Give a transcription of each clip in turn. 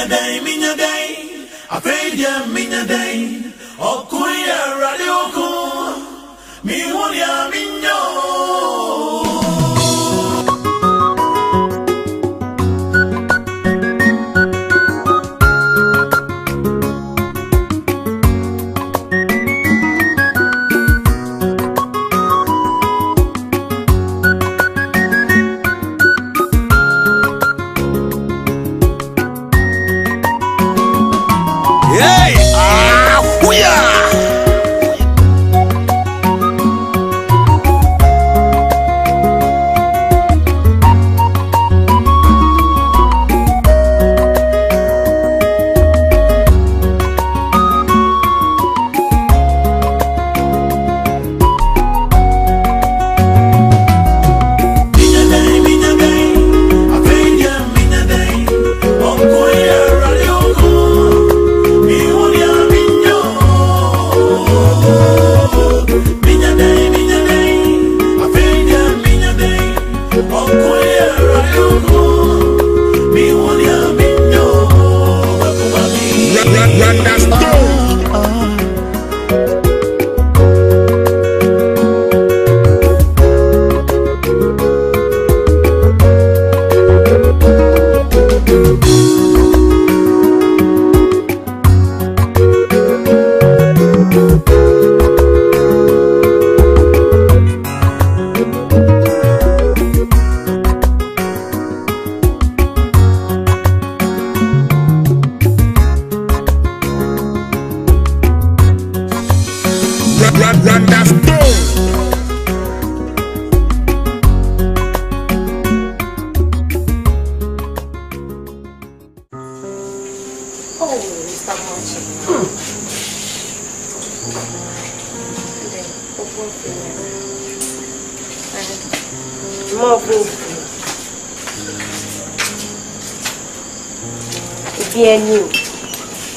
minha day, a feia minha day, o cuia radio com, mi olha minho.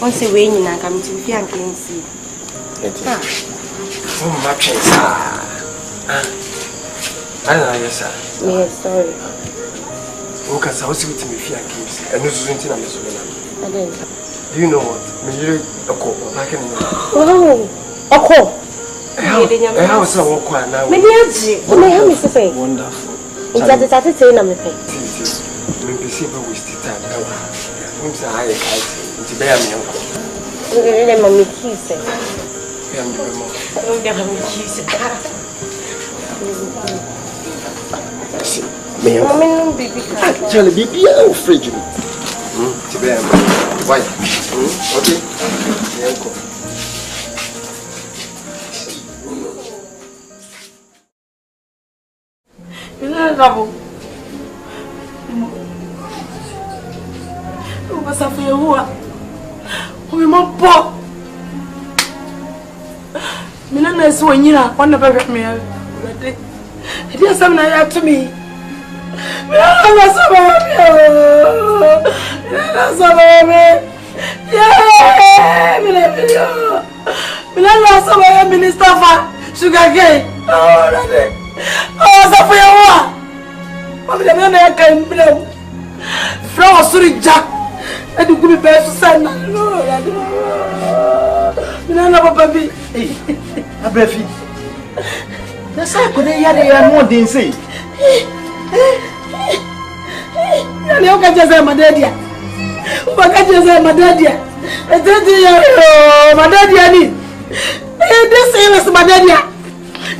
Once we in a come to Fian can see. Oh, much, sir. I know, yes, sir. Yes, sorry. Who can say what's with me, Fian Kims, and this isn't in a Miss. Do you know what? Me, a call, I can know. Oh, a call. I was a walk now. Maybe I miss the face. Wonderful. It's at the Saturday, I'm a pay. Maybe see if we still time. I'm sorry, to bear me uncle. Let me kiss it. Actually, be afraid of me. To bear me. Why? Okay. Double. What's up for you? We must pop. Mina is when you are one of me. It is something I have to me. Minister for sugar cane. Oh, for you. I can't blow. Flower sorry, Jack. I do good best to send. No, baby. A breathy. That's how could they hear more than say. You can just say my daddy. What can you say, my daddy? I did my daddy. This is my daddy.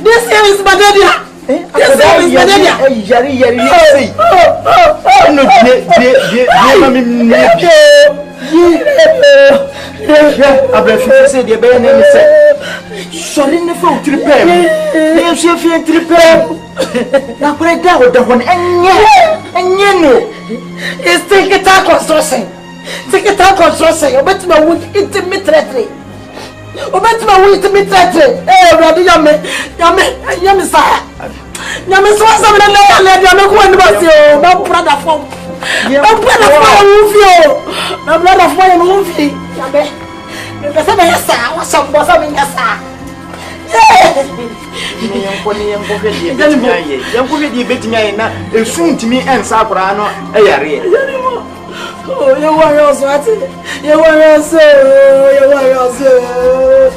This is my daddy. This is my daddy. Yari, I said, the baby said, Sorry, the phone to repair me. If you feel to repair, now put it down with the one and you know, it's take a taco sourcing. Take a taco sourcing, or bet my wood intermittently. Or bet my wood intermittently. Eh, Rabbi Yummy, sir. Yummy, so I'm going to let you know when was your no brother from. No brother from you. No brother from movie. Yummy. Because I'm a star, what's some boss of your star? Young Pony betting me, and soon to me and Sabrano, a Oh, you want your sweat? You want your soul? You want your soul?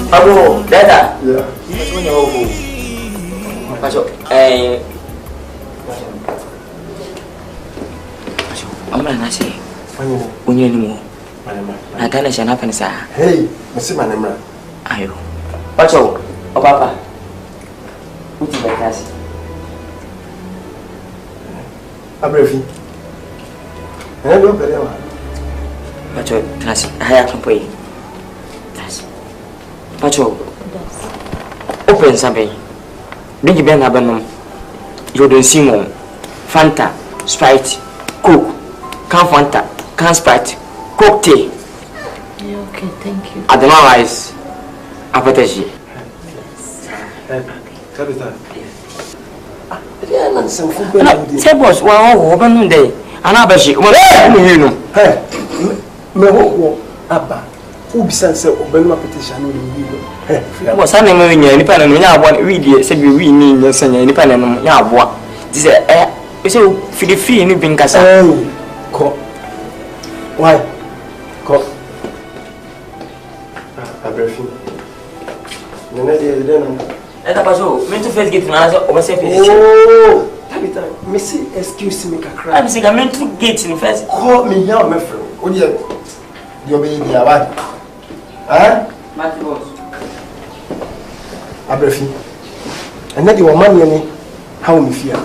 Abu, dada. Yeah. Punya buku. Masuk. Masuk. Ambil nasi. Punya ni mu. Ada nasi apa ni sah? Hey, mesti mana mera? Ayo. Masuk. Apa? Uji nasi. Abrefi. Dua beriawa. Masuk nasi. Hayat sampai. Pacho, open sampai. Bigi ben abanum. Yodon Simon, Fanta, Sprite, Coke, can Fanta, can Sprite, Coke tea. Yeah, okay, thank you. Otherwise, appetizer. Say boss, wow, open day. Anabashi, you know. Hey, me ho aba. Ubisa se obelma petition no wigo. Wo sane me nya nipa na nya aboa we die se bi we ni nya sanya nipa na no nya aboa. Ti se se fili ni bin kasa. Ko. Why? Ko. Abrefi. Nene de na. Eta paso, me to face gate na so o se face. Oh, Tabita, me say excuse me kakra. I'm saying me to gate in first. Call me here my friend. Odi e. Dio be dia wa. Mati boss. Abrefi. Ene de wo man ne how me fia.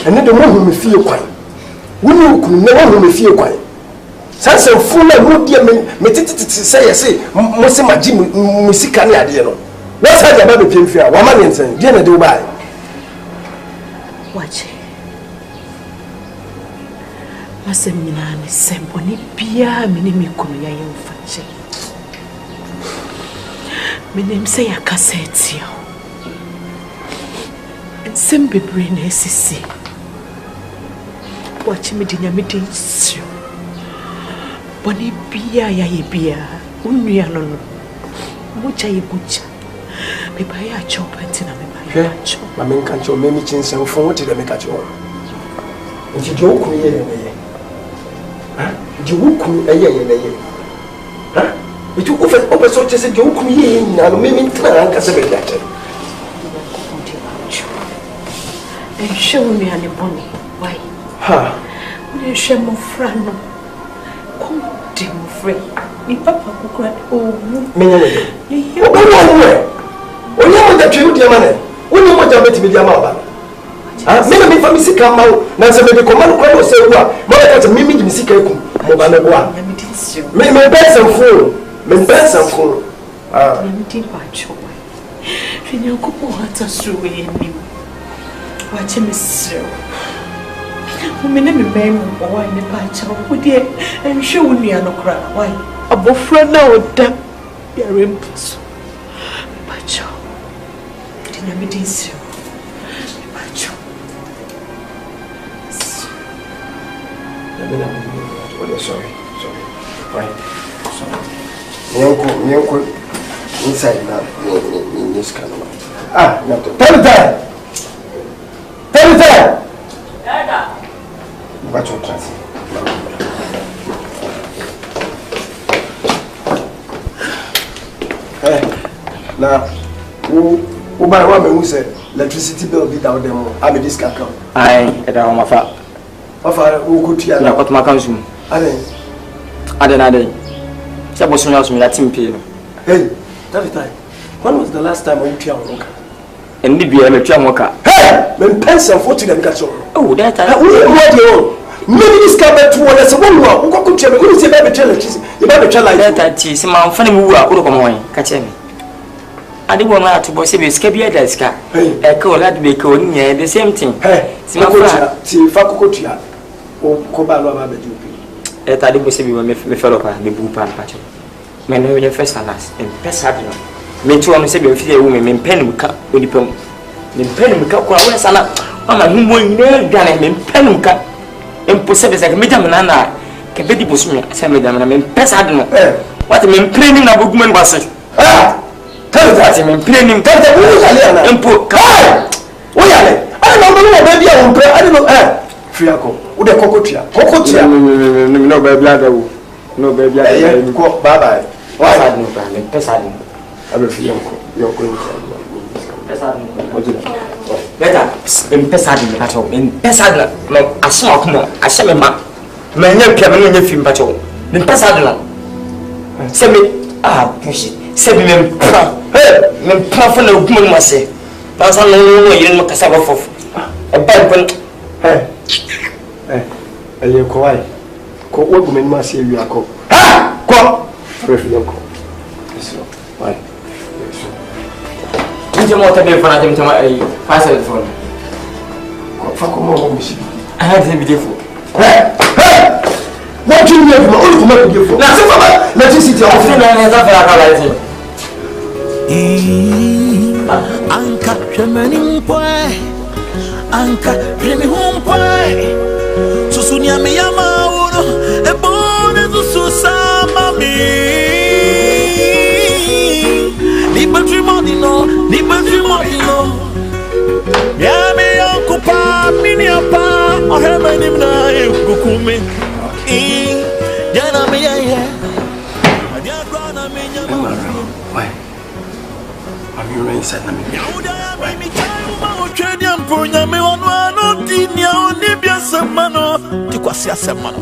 Ene de mo me fie kwan. Woni okunu ne wo me fie kwan. Sanse fu na mo dia me tititi say say mo se maji mo sika ne ade no. What's that about the pin fia? Wa man nsen. Die na de wo bai. Watch. Masem nyina ne sembo ni bia me ne me kunu ya yemfa che. Menem say akaseti o. Ensem bebre na esisi. Watch me dinya me din sio. Boni bia ya ye bia. Unua no no. Mucha ye bucha. Me ba ya chop antina me ba ya chop. Ma men kan cho me mi chinsem fo wote de me ka cho. Nti je wo kunu ye ne. Je wo kunu eye ye ne ye. Itu ofe so chese je wo kunu ye nyina no me mi tna anka se be ya che. E show me ani boni. Why? Ha. Ule she mo frano. Kom de mo frɛ. Ni papa kokura o mu. Menya ne. O ba wo we. Onye mo da twe udi ma ne. Onye mo ja beti bi dia ma ba. Me na me fa mi sika ma na se me be koma no kwa no se wu a. Mo ka se me mi mi sika eku. Mo ba na bo a. Me be sem fo. Me be sem fo. Me ti pa cho. Fini okupo hata suwe ni. Wache me sro. Umene me bem o wa ni pa cha. Wo de enhwe wonua no kra. Why? Abofra na oda. Ya rempuso. Pa cha. Dinamidis. Sorry. Right. Sorry. Nyonko inside now in this kind of. Ah, no. Tell me that. Dada. What's your class? Hey, now, who buy one? Who said electricity bill be down there? I'm a discount. Aye, it's our mafa. Mafa, who could hear? Na what makansu? Ade. Say bosun house me that team pay. Hey, that time. When was the last time you tia work? And the beer me tia work. Hey, men pencil for to them catch on. Oh, that time. Who you? Maybe this come back to one as a one who could tell me who say baby tell electricity. You better tell like that tea. See my funny move out of my catch me. I didn't want to boss a scabby desk. I call that be calling the same thing. Hey, see my Fakutia. Oh, Cobalo Baby. I didn't say we fellow the boo pan patch. Men know your first and last, and Pess Admiral. Me too, I'm saying, if you women, men pen with cup with the pump. Then pen with cup, where's an up? I'm whom will never done and pen with cup. And possess like a madam and I can be the bushman, say madam, and Pess Admiral. What a man planning a bookman was it? Ah! Tell that him and planning, tell the woman and put car. Oh, yeah, I don't know, baby, I don't know. Friaco, with a cocotia. No, baby, no, baby, I go bye bye. Why had no plan? Pesad. I will feel you're going to better in Pesad at all. In Pesad, no, a smoke more, a semi-ma. My young Kevin in your film patrol. In Pesad, send me, push it. Send me, puff and a woman must say. That's all you didn't make a sabbath of a bad point. A little quiet. What woman must say you are called? Ah! Go! Refugee. Why? Did you want to be for them to my passage phone? I had to be beautiful. What do you mean? Only to make beautiful. Now, let us sit down. Anka, Germany, boy. Anka, Jimmy, home, boy. Susunya me yama e bone susama mi ni batri modino ya me okupa mini apa o hema ni na e kukume jana me ya adia grana me nyama why I'm you inside na me me ono dinia oni bia semano ti kwasi asemano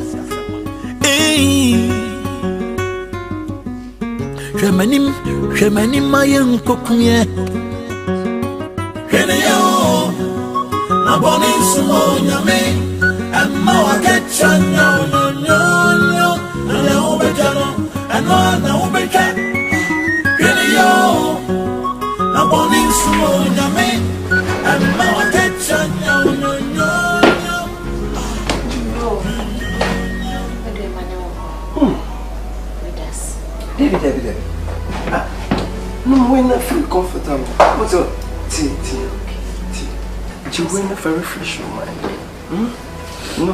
hwemanim mayen kokunye hwene yo na boni sumo nyame amma wakacha nyo na le obejano na obeja hwene yo na boni sumo nyame amma wakacha nyo David. No, when I feel comfortable. What's up? Tea. Do you want to refresh your mind? No.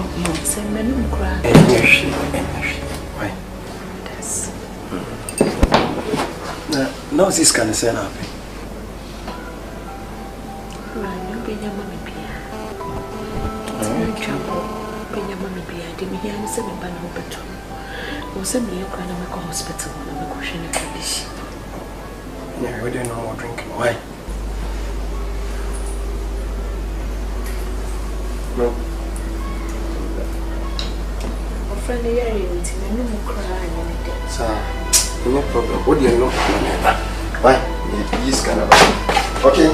Energy. Why? Yes. Now this kind of set up. Hospital and I'm cushion a condition. Yeah, we don't know more drinking. Why? No. My friend, the area with him, no more crying anything. So, no problem. What do you know? Why? This kind of. Okay.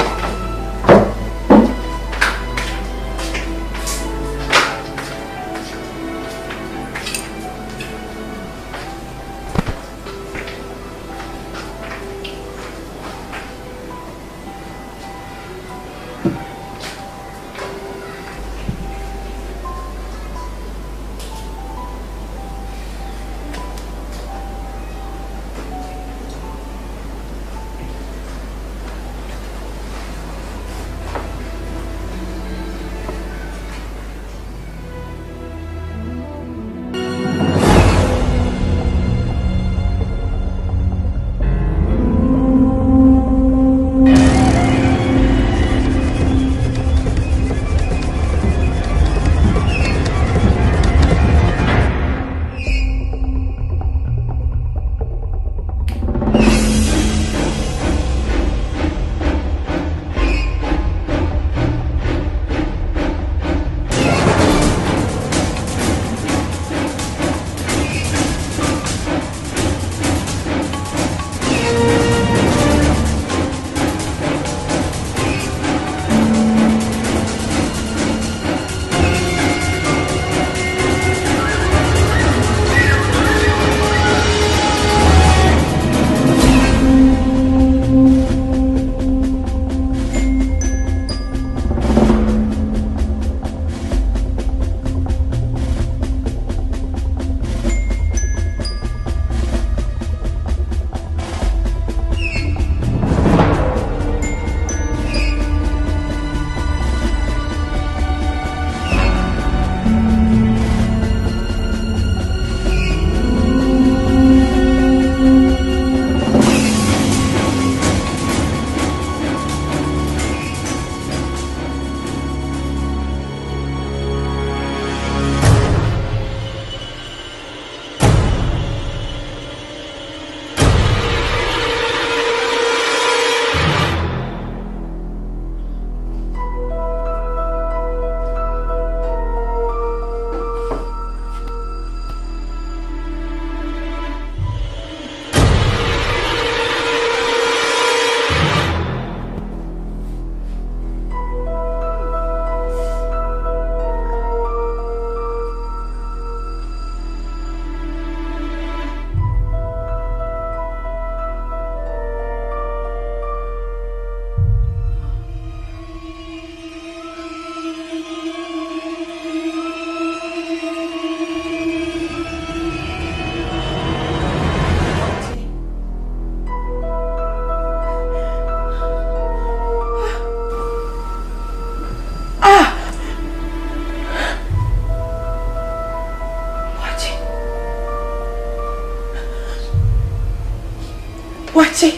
Watch it.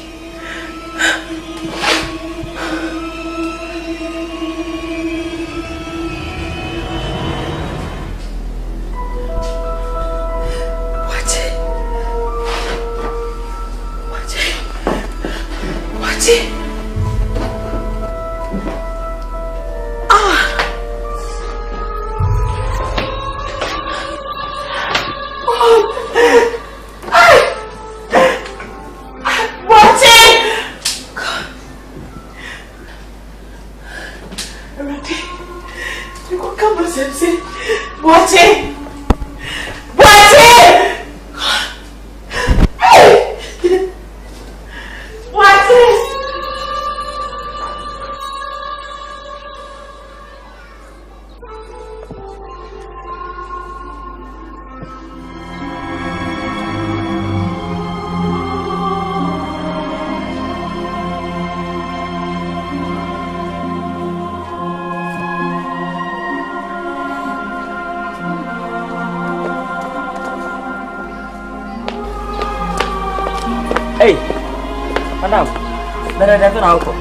Hey, madam, better than uncle.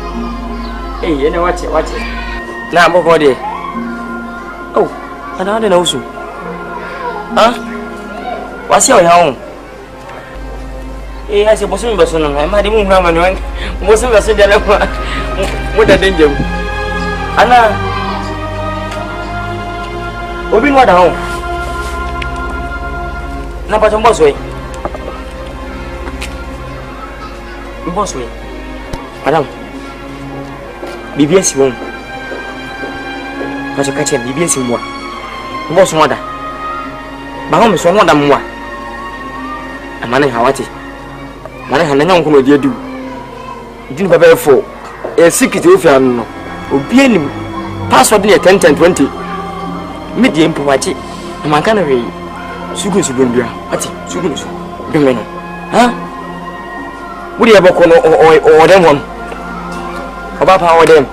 Hey, you know watch it. Now, body. Oh, I don't know you. Huh? What's your home? Hey, I said, Bosun Bosun, I'm not even Raman. Bosun Bosun, what a danger. Anna, Obin, what a home. Number some boss way. Boss way. Madam, BBS won't. What's a catcher? BBS in what? Boss mother. Bahom is one more than one. A man in Hawati. Man, I had no one do. You didn't prepare for a secret if you know. Obeying password near 10-20. Medium Pawati. A man can array. Sugus Bundia. What's it? Sugus. Bimeno. Huh? Would you ever call or them one? About how them?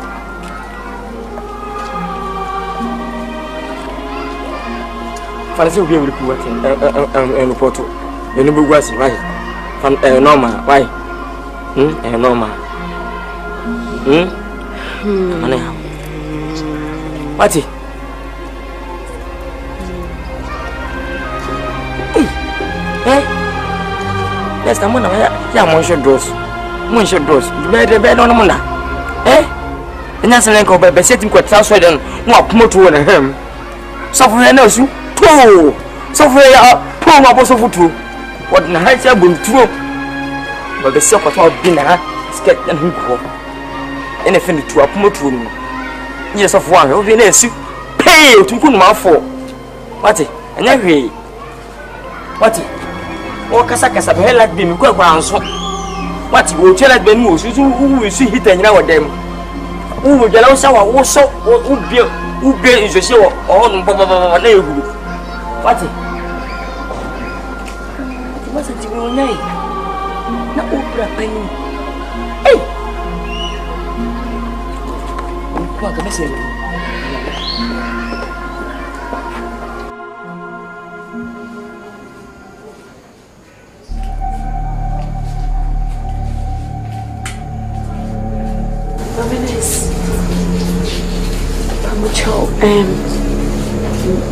Fancy will be able to put and report to the number was right from normal. Why? Normal. What's it? Yes, I'm going to Monsieur Dross. Monsieur Dross, you better bed on a munda. And that's an anchor by setting quite outside and what motor and him. Software knows you. Two software, poor my boss of two. What in the heights have been true. But the self of our dinner, sketch and hook. Anything to a motor. Yes, of one, over there, pay to put my for. What it? And every what it? What Casacas have like been quite brown so. What you will tell us when you see hit and know them. Who will get also also would be is a show on neighborhood. What it? What's it your name? Not Opera Penny. Hey! What a message.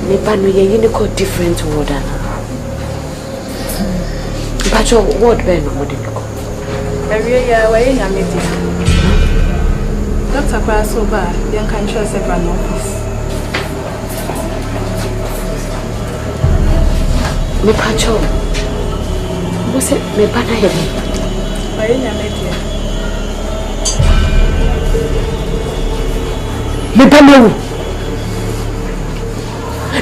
Me pan we unique different word but your word ben no dey go every year we nya meeting Dr. Kwasoba yan kan share several office me pacho mo se me pana heavy we nya meeting me pana wo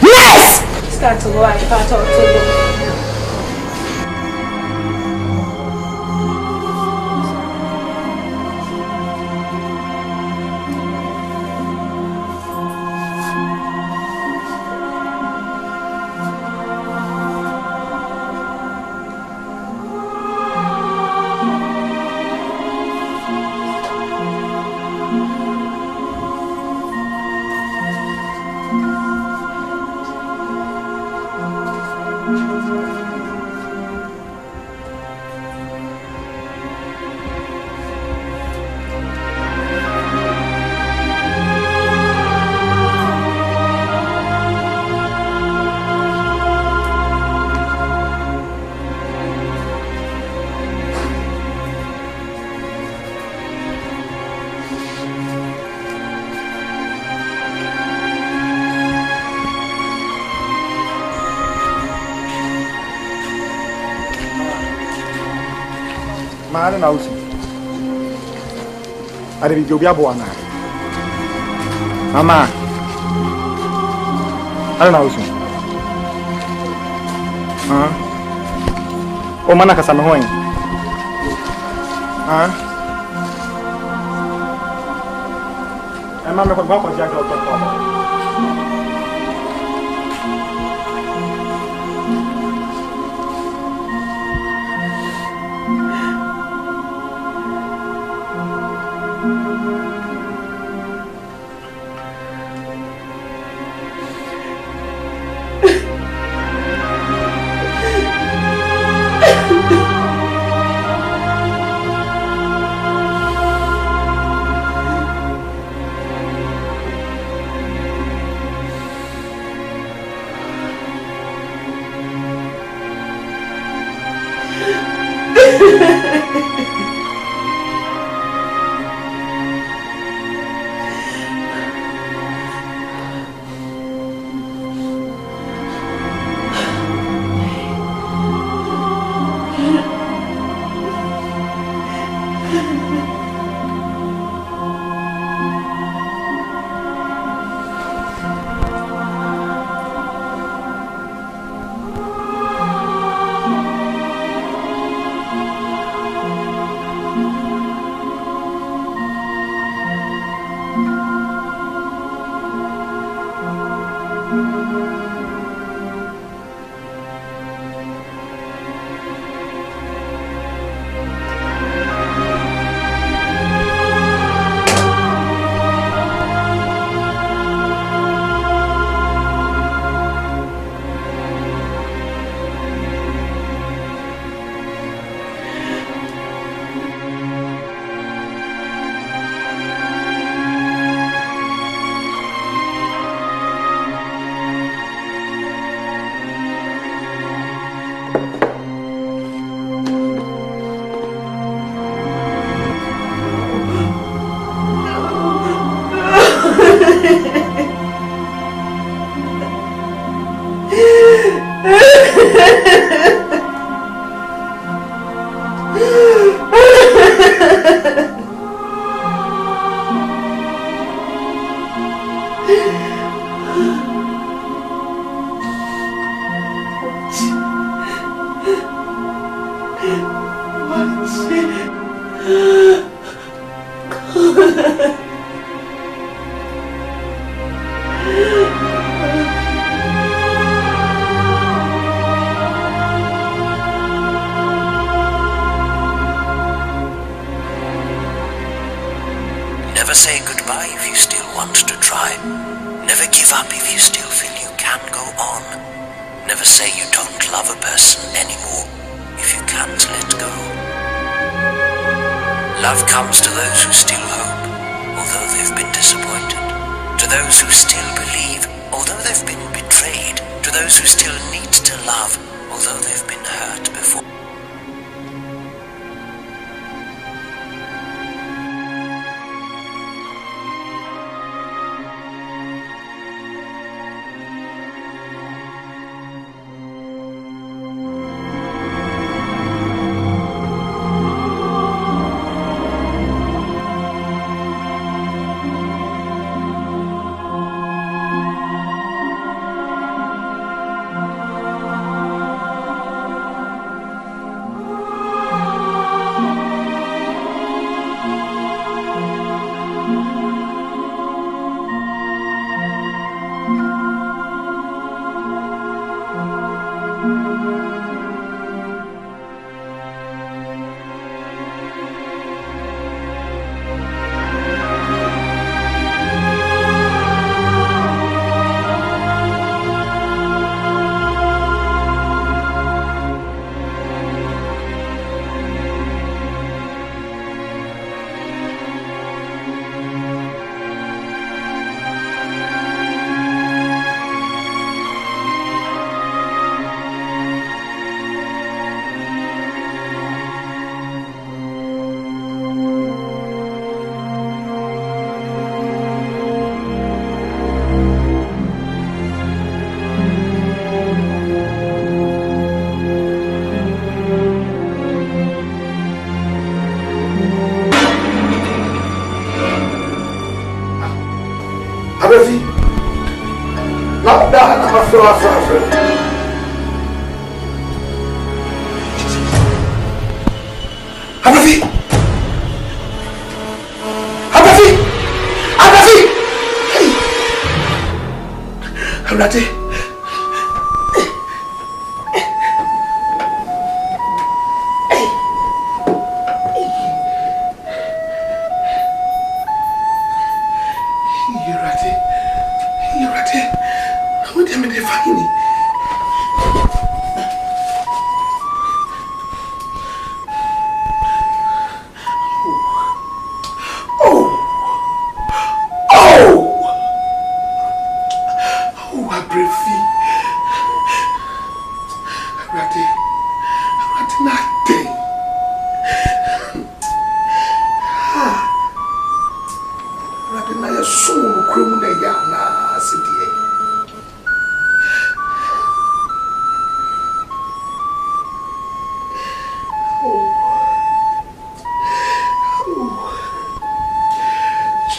yes! Start to go, I start to go. Man and house. I didn't go be a boy now. Mama. I don't know. Oh, man, I can't say I'm not going to jack out. Never say goodbye if you still want to try. Never give up if you still feel you can go on. Never say you don't love a person anymore if you can't let go. Love comes to those who still hope, although they've been disappointed. To those who still believe, although they've been betrayed. To those who still need to love, although they've been hurt before. Abrafi! Abrafi! Abrafi! Hey! Abrati!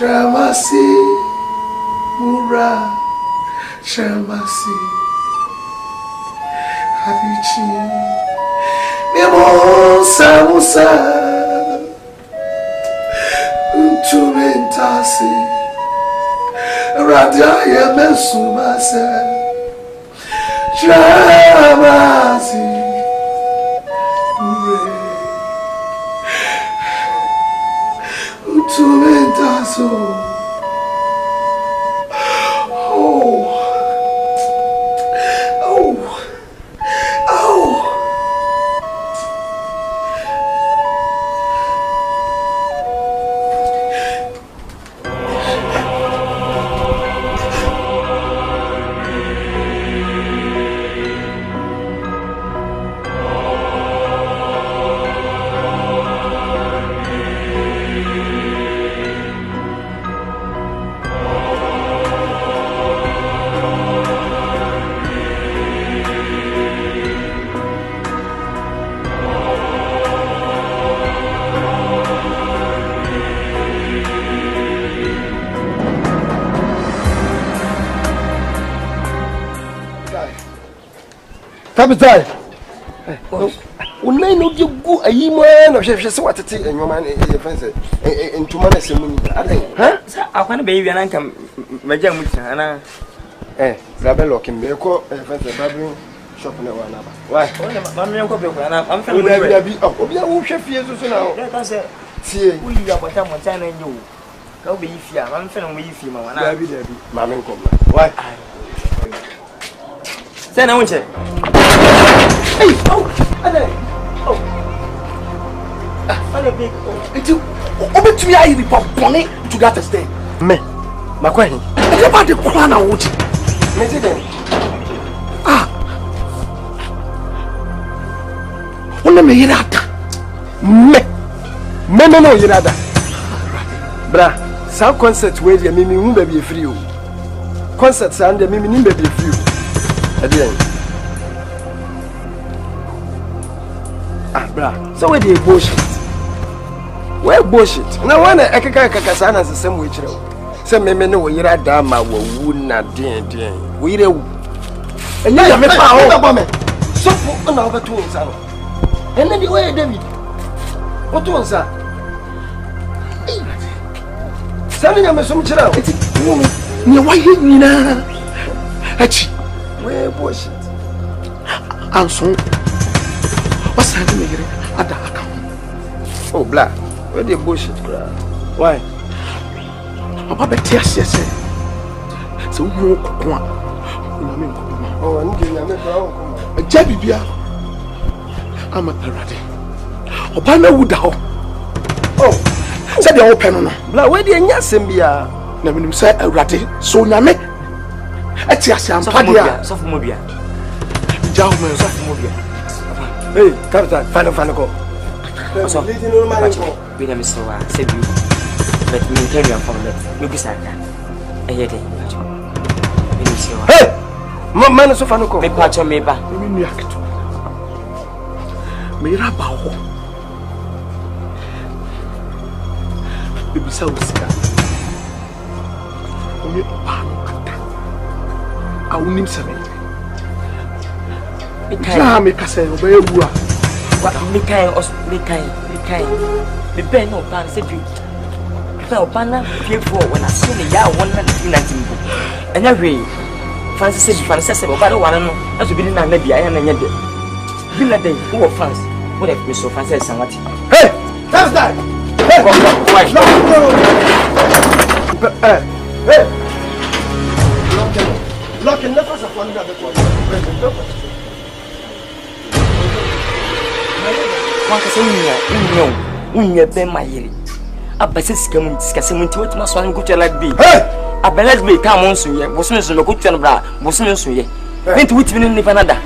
Shamasi Mura Shamasi Hadichi Nemo Samusa Untumentasi Radaya Mesumasa Shamasi Mura Untumentaso. Capital. Unai no de gu ayimo na hwehwe se watete enwoma na fense entuma na semuni adan ha sa akwana be yia nanka maja mutia ana Rabel lokin be ko fense babin shop na wana ba why mama yanko be ko ana am fe mu bi obi a wo hwe fie so na o ka se tie uyi ya bota mo cha na nyo ka be yifia mama fe no be yifia ma wana dabi mama nkom na why say na wonche hey oh ale oh ale big it's obetumi ayi the popone to that extent me makwahi e ba de kwa na wuti me ti den Una me yirada me no yirada bra sa concert we dia mimi hu ba bi free o concert sa ndia mimi nim ba bi free o adian bra so we dey bullshit na wana ekeka sa na sesem we kire o se meme ne wo yirada ma wo wu na den wo yire wu enya ya me pa o so fu na obeto nsa no ene di way David oto nsa sami nya me som kire o eti wo me waye nyina achi we bullshit anson wasande me yire ada aka oh bla we dey bullshit kra why papa beti asiese se wo kokko a ina me kokko oh nge nya me bra wo kokko ja bibia ama parade oba na wuda ho oh se de wo pɛ no no bla we dey nya sembia na menim se awrade so nyame ati ase ampa dia so fu mo bia ja ho me so fu mo bia hey captain fano ko so we na misawa se bi but me tell you from that me bisaka eyede me misawa hey man so fano ko me pacho me ba me nu akito me ra ba ho bibisa usika omi pa no kata awunim sebe ja me kase oba ewu a what me kai kind. The Ben no pan said you. No banner, fearful when I see the yard 119. And every Francis said, Francis, but I don't want to know. That's to be in Namibia and yet. Bill a day, who of France would have been so Francis and what? Hey, that's that. Hey, hey, lock and never of one another. One can say, you know, my year. A basis coming discussing what must one go to like be. A balance be come on so ye, was Miss Locutan Bra, was Miss Ye. Went with me in Canada.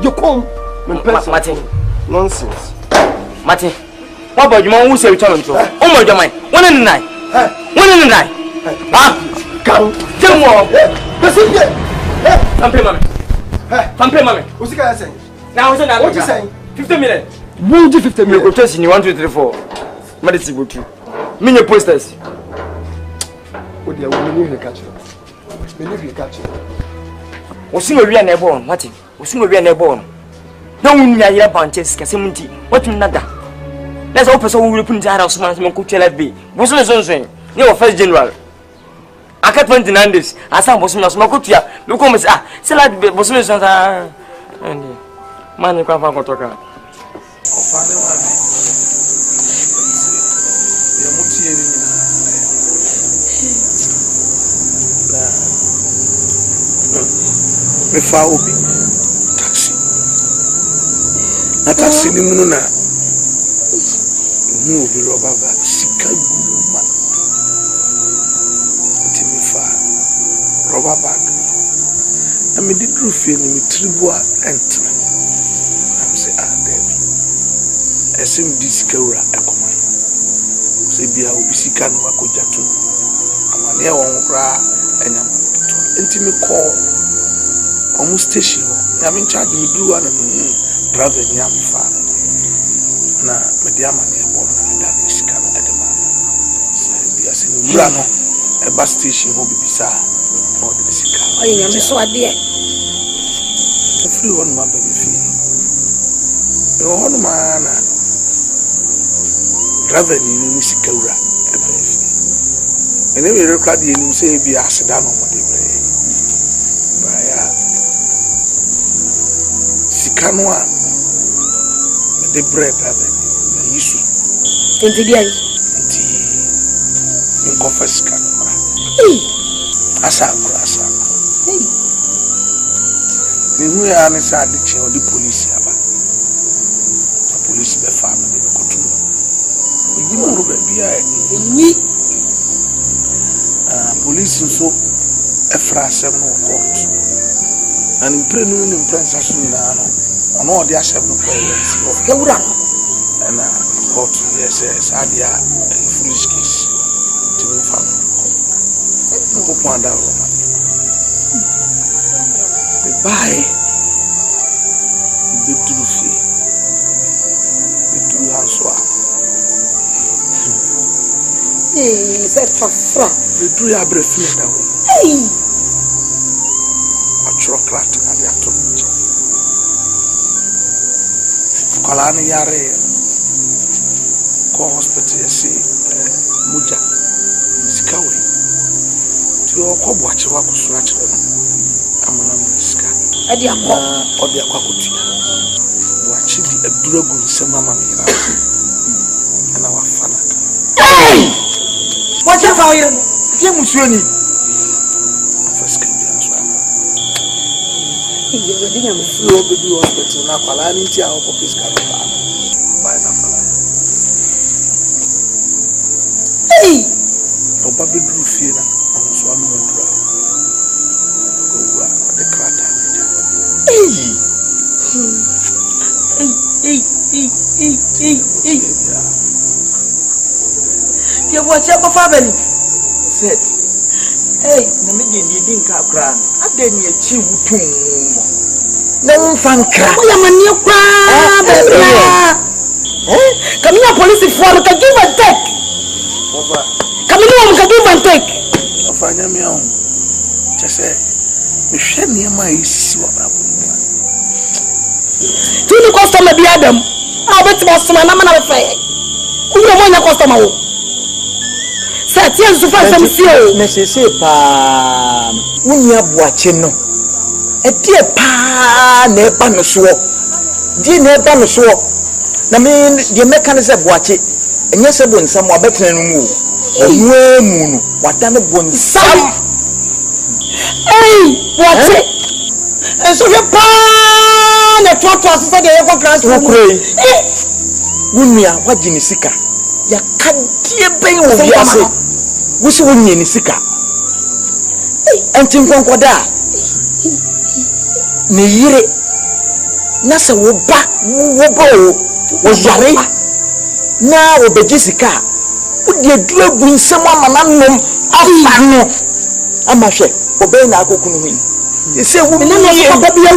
You come, Martin. Nonsense. Martin, what about your mom who say return to? Oh my God, 1 in the night. 1 in the night. Ah, come, tell more. Pampe, mammy. What's the guy saying? Now, what you saying? 50 million. Would you 50 million quotation you 1, 2, 3, 4? Medicine go to mini posters. What the woman you catch? Believe you catch. Was sing a real neighbor, Martin. Was sing a real neighbor. No one near bunches, Cassimunti. What in nada? Let's open so we will put out of some could be. Was on saying, no first general. I got 29 days. I saw was not smoke to ya. Look, sell out was and man, you can't find what talk. Me fa obi taxi na taxi ni munu na mu obi roba ba sika guma nti me fa roba bag na me di dru fie ni me tribua entra am say there esim di sika ura ekoma se bia obi sika no akoja to amane e won kra enyama to nti me call almost station. I mean, charge me blue and driver in Yam Fan. Na Mediama near Bon, that is coming at the man. Say, as in Urano, a bus station will be bizarre. Or the Sika. Oh, you know, so I did. The free one, my baby fee. The one man driver in Nisikaura, a baby. And every record you say, be asked down on what they play. Sikanwa me de bread ave na yisu enti dia enti min confess kanwa asa me hu ya ne sa de che o di police aba a police be fa me de ko tu yi mo ro ba bia ni police so e frase no court and in prenu in prensa so na no ono odi asem no parents of kewura and court yes adia foolish case to me family no ko anda ro ma the buy the trufi the true answer c'est fafra the true ya brefi na we chocolate na dia to kola ni yare ko hospital yesi muja sikawe ti o ko boache wa kusura kire no amana msika adi akwa odi akwa kutia wachi di adura gun sema mama mira ana wafana wacha fa oyire tie musuoni you didn't have flow baby hospital na kwala ni ti a o popis ka ba ba na fala hey o ba be dru fie na on so anu dra go wa de krata na ja you watch up for family said hey na me di din ka kra ade ni achi wutum no fankra oya mani kwa bebia come here police for can give and take ofa come here can give and take ofa nya me on chese me hwe ne ma isisi wa brabo Tu ni customer bi Adam. Ah bet mo soma na mana be fe. Wo mo nya customer wo. Sa ti enzu fa sam si o. Na sese pa. Wuni aboache no. E die pa na e ba no so. Die na e ba no so. Na me die mechanism aboache. Enye se bo nsam wa betena no mu. Onwe mu no. Wada ne bo nsam. Hey, watch it. And so you pan the truck to say the eco class to pray. Wunya wagini sika. Ya kadie ben wo biase. Wusi wunye ni sika. Enti nkonkoda. Ne yire. Na se wo ba wo yare. Na wo beji sika. Wo de dua gu nsem amana nom afa no. Amahwe obey na akokunu hu. Ese wu na so ba bia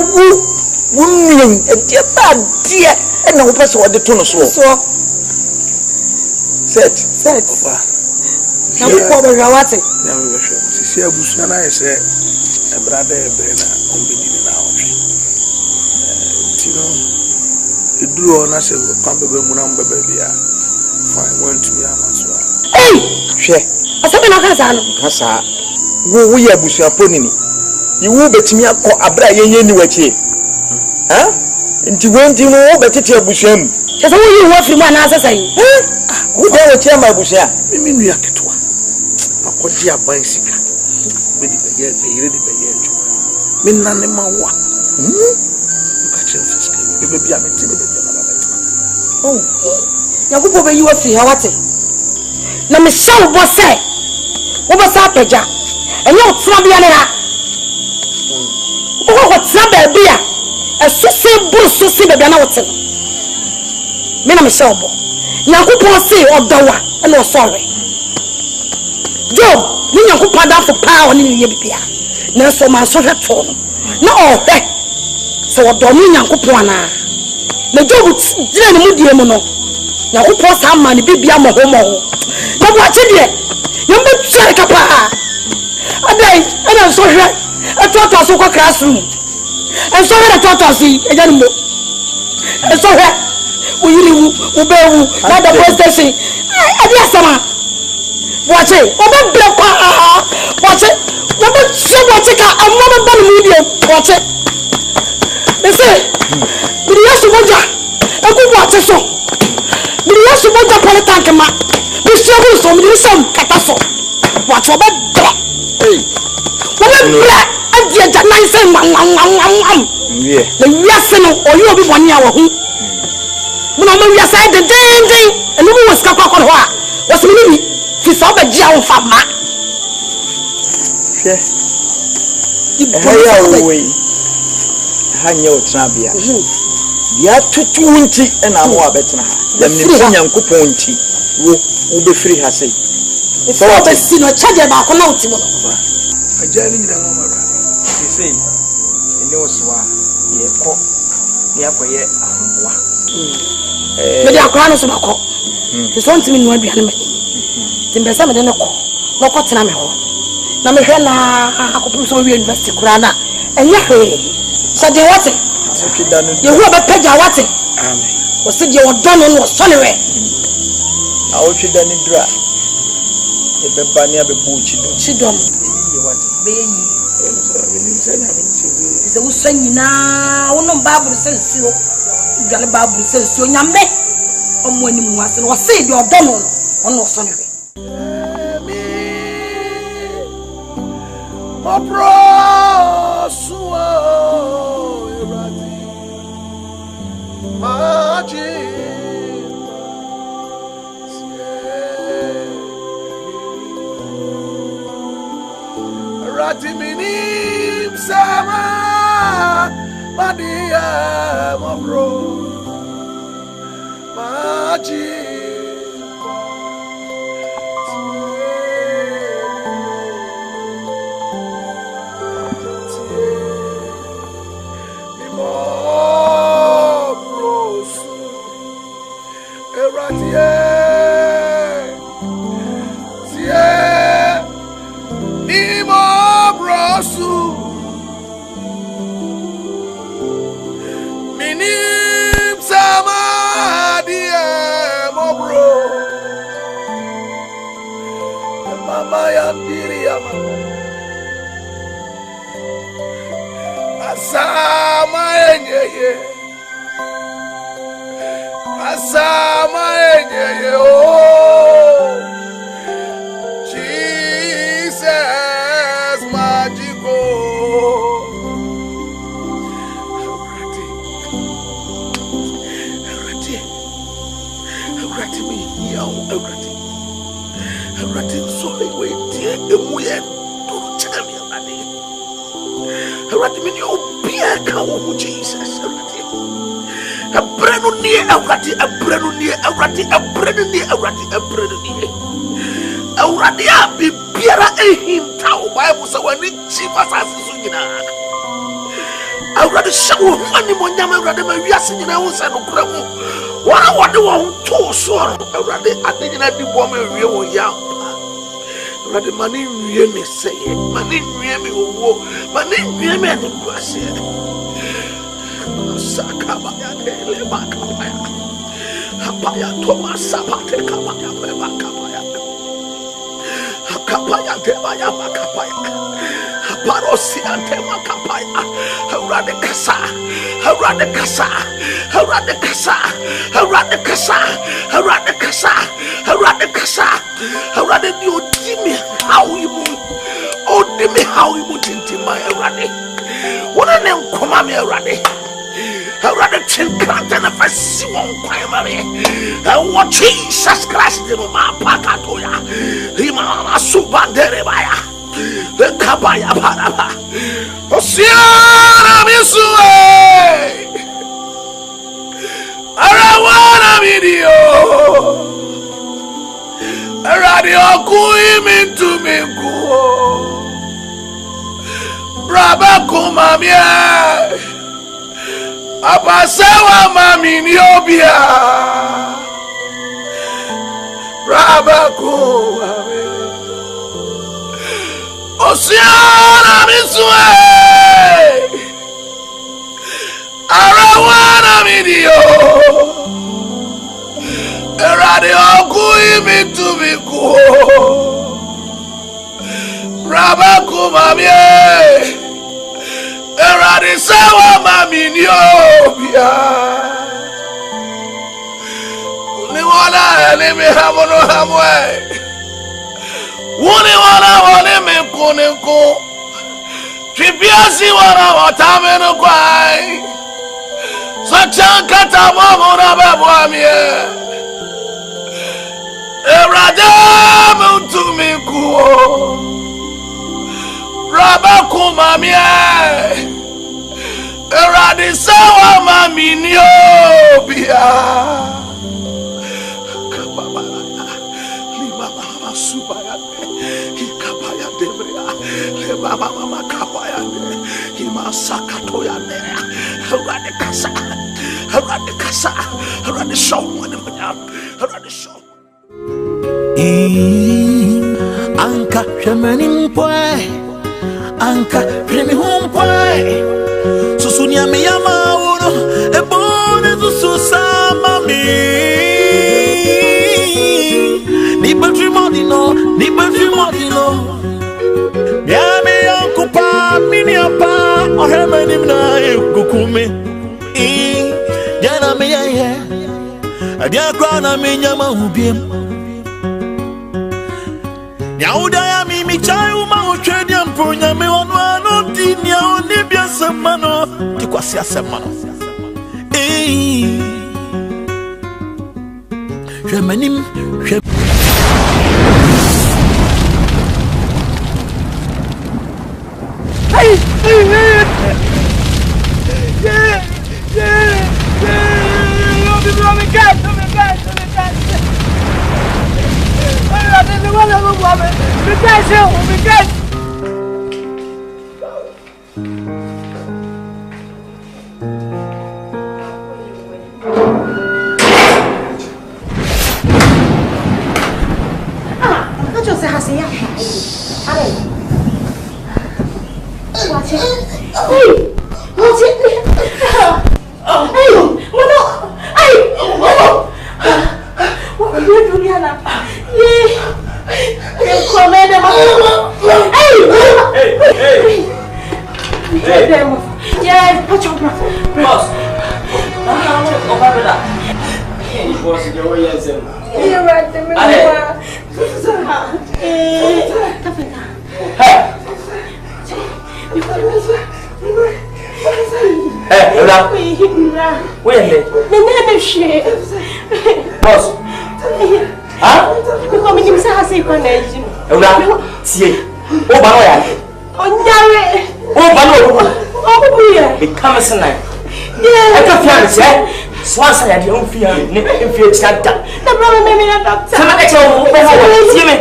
wu nyen e de ba de e na wo pese wo de to no so. Set. Opa. Na ko be rawate. Na we hwe. Sisi abusu na ese e brada e be na ombedi na otwe. Tino eduro na se kwa bebe mu na mbebe bia. Fine want to be amaso. Hey! Hwe. Asabe na kasa no. Kasa. Wo ya busuapo nini iwu betimi akọ abra yenye ni wachi nti wenti no wo betete abusuam chese wo yi wo firi mu ana asesan wo de wo chia ma busua Mimi nua ketwa akodi aban sika be di be ye be yire di be ye adwuma me nane ma wa ka chen fiska be bia me ti be bia na betema yakubo be yi wo firi ha wate na me shaw bo se wo bo sa peja enye otra bia ne ha wo ko tra ba bia esose buru sose be bia na wote me na me shaw bo yakupon se odawa na o sorry Job ni yakupon da fo pa oni ni ye bia na so ma so hweto no na o he se odo ni yakupon ana na Job dire ni mu die mu no yakupon sa ma ni bibia mo ho na bo ache de yambe tsare kapa adai ana so hwe atoto so ko classroom en so hwe atoto si eja nmo en so hwe uyiri ubewu na the police station adi asama wache obe pa wache obe wache ka amama ban mu die wache me say bidi yasu boja egu wache so bidi yasu boja pole tank ma bi shobu so mi sam kata so wache obe hey obe bra adi aja nan say mam yeah the wiase no oyi obi boni awo hu muna ma wiase de den enu mo sika kwa ho a wasimi ni fi so ba gia wo fa ma hwe ya we hanye otrabia bia tutu nti na mo abetena ha yam ni nyankopon nti wo be free ha sei so be si no chaje ba ko na uti mo ajani nyina mama ra sei ene oswa ye ko ni akoye ahomboa me dia kwa no so bako so ntimi no aduane me timbe sa me de ne ko no ko tena me ho na me hwe na akopum so wi university kura na enye hwe so de wote ye hu ba pagya wote amen wo se de odono no so ne we a wo twida ni dura e be ba ni abebu chidom ye wote be yi se wo so nyina wo no bible sense o dwale bible sense o nyame omo ani mu ase no wo se de odono no ono so ne we Opro suo erati maji erati minim sama madia opro maji Mini Asama enye. Asama enye. Oh, Jesus magical. Erati me yaw erati. Erati so we tie emu ye to chami abade. Erati me ni obi aka wo Jesus erati. Abranu ni erati abranu ni erati abranu ni erati abranu ni. Erati abi biara ehim tawo Bible say when chief asasi so nyina. Erati shawo mani mo nyama erati ma wiase nyina wo se no kura mu. What do want to sort? Already, I didn't have the woman real young. Already, money really say it. Money really will money really and the question. Sakabaya, Lebakabaya, Habaya, Thomas Sabate Kabaya, Lebakabaya, Hakabaya, Debaya, Makabaya, Haparosi and Temakabaya, Haradekasa, Haradekasa, Haradekasa, Haradekasa, Haradekasa, Haradekasa, Haradekasa, you dimmy how you move. Oh, dimmy how you move into my Harade. What a name, Komami Harade. Harade Chinkant and a first one primary. And what Jesus Christ in my Pakatoya. Himana Subanderebaya. The Kabaya Paraba. Osiana Misue. Arawana video. Radio Kuim into me go. Braba Kumamia. Abasawa Mami Niobia. Braba Kumamia. Osiana Misue. Arawana video. Radio Kuim into me go. Braba Kumamia. Eradi sawa mami niobia. Uni wana elimi hamono hamwe. Uni wana menkuninku. Tripiasi wana watamenu kwai. Sachankata mamuna bebuamie. Eradi muntumikuo. Rabakumamie. Eradi sawa mami niobia. Kababala limama subaya ikabaya debria lebaba mama kabaya de imasakatoya de eradi kasa eradi show one manya eradi show anka shemenim poe anka premi hum poe susunya me yama uno e bone susu sama mi ni bedrimodino yame yankupa mini apa ohemenim na ekukume jana me ye adia grana me nyama ubiem Yauda ya mimi chayu ma ochedi ampunya me wano dini ya onibia semano kikwasi ya semano Jemanim Yes. Boss. Opa beda. Boss, you go yes. You right the me. Hey, Ula. Wait. Boss. Huh? Because me nimsa hasi kwa na eji. Ula, tie. O ba no ya. Onyare. O ba no. O bu ye. Become senai. Yeah. I can feel it, eh? Swansa ya di on fear, ne fear chata. The brother me na doctor. Sama ka chewo o ho tie me.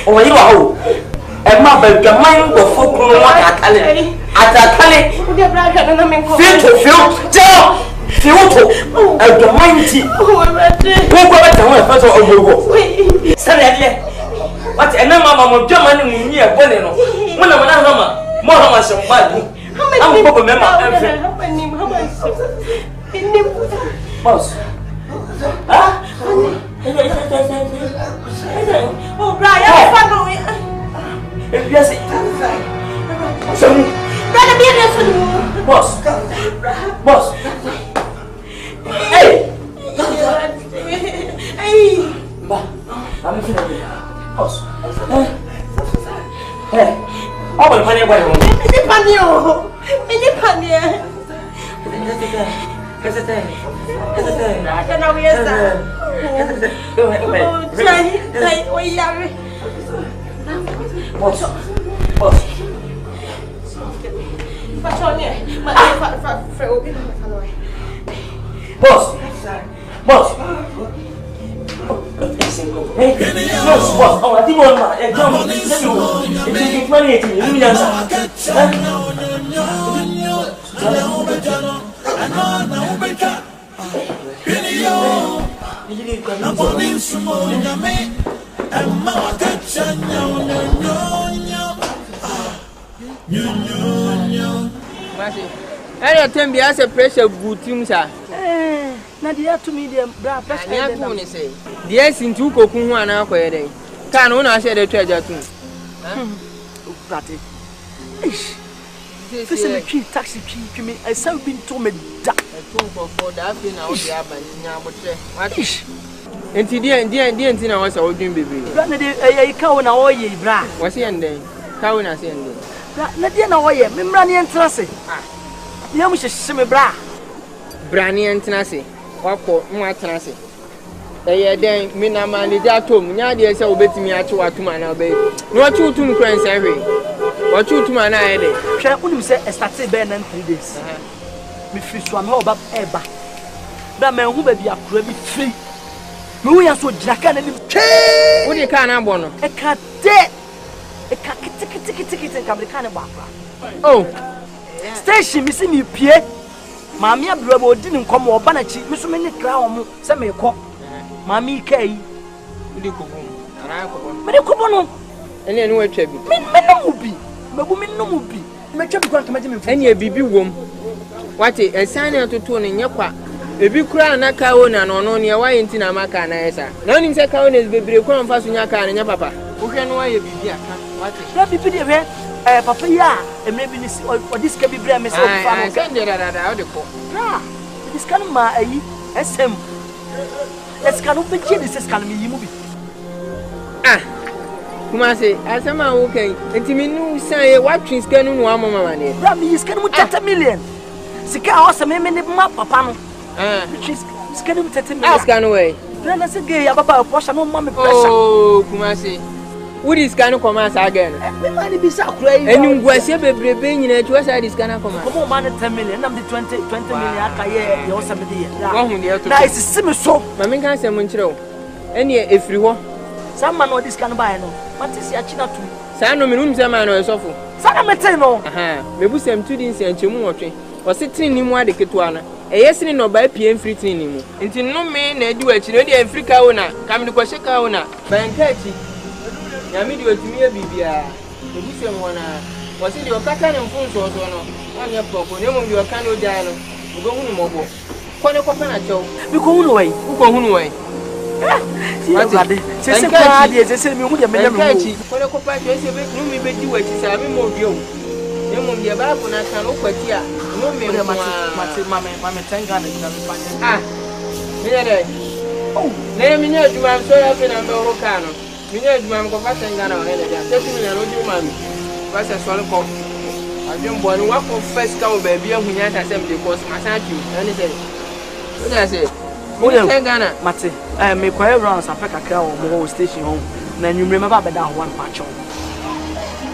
O yi wa ho. E ma ba dwaman go fokuru wa akale. Atakale. O de brother na me ko. Feel to. Fiuto, Almighty. Oh, who go back to one first of all. Sorry, what a number of German near Bonino. When I'm not Hama, more Hama somebody. How many people remember? Boss. Oh, Brian, yes, Boss. Hey! Hey! I'm feeling boss. Hey! Oh, but money, what? Boss. Hey, boss. Oh, I think one man. Come, it's money. I attend as a pressure good team, sir. Now, the to me, the pressure. I am to say, yes, in 2 cooking 1 hour. Can one I said a treasure too? This is a taxi key. Me, I have been told me that. For that thing, I was what is and dear, I was a holding baby. I can't know ye, bra. Was he and then? How when I say, Nadia, no way, Membrani and Tracy. You must see me, bra. Branny and Tenassi, or more Tenassi. They then, Mina Mani, that tomb, Nadia so bet me at 2 man, obey. No 2 tomb cranes every. Or 2 man, I did. Shall only say a started band and 3 days. Me fish one hold up ever. That man who may be a crabby free. No, are so jack and what you can't have one. I can't dead. A ticket and come the kind of back. Oh, station missing me, Pierre. Mammy, a bravo didn't come or banachi, Miss Many Crown, some may call. Mammy Kay. But a coupon. And then what Chevy? Men no be. But women no be. My chubby can't imagine any a baby womb. What a sign out to tone in your part. A big crown, a cow, and on your way in Tinamaka and Esa. None in second is baby, come fast in your car and your papa. Who can know you be here? What is that? Be pretty, Papa, yeah, and maybe this or this can be brand myself. I send it out the court. This kind of my SM. Let's can open this can be movie. Kumasi, as a man, okay, and Timinu say what trees can do one money. Rabbi is can with 30 million. Sika also made many map, Papa. She's can with 30 million. Ask away. Then I said, gay about a portion of mammy. Oh, Kumasi. What is kind of commerce again? Everybody be so crazy. And you was a baby in a two side is kind of commerce. Come on, man, 10 million. I'm the 20 million. I can't hear somebody. That is a similar so. Mammy can't say Montreal. Any if you want. Some man or this can buy no. What is your china too? Sano Minum Zaman or so. Sana Meteno. Aha, maybe some 2 days and 2 more. Was sitting in one the Ketuana. A yes, no by PM free training. Until no man, they do a Chile and Africa owner. Come to Kwashaka owner. Bankachi. Yamidi was me a bibia. The Busham one was in your Kakan and Fons or no. I'm your pop, no one your canoe dialogue. You go home mobile. Quite a coconut show. You go away. Who go away? Say, say, me, would have been a catchy. What a copac, you say, me, bet you what is having more view. You won't be about when I can look at you. Mama tenga na ah. Mire oh, ne minha juma so ya fe na ndo roka no. Minha juma ko fa tenga na hele dia. Tete minha no juma mi. Ba se so le ko. Adwem bo ni wa ko first ka o ba bia hunya ta sem de ko ma san tu. Ani se. O da se. Mo tenga na mate. Me kwa rounds afeka kra o mo station home. Na nyumre ma ba beda ho one patch.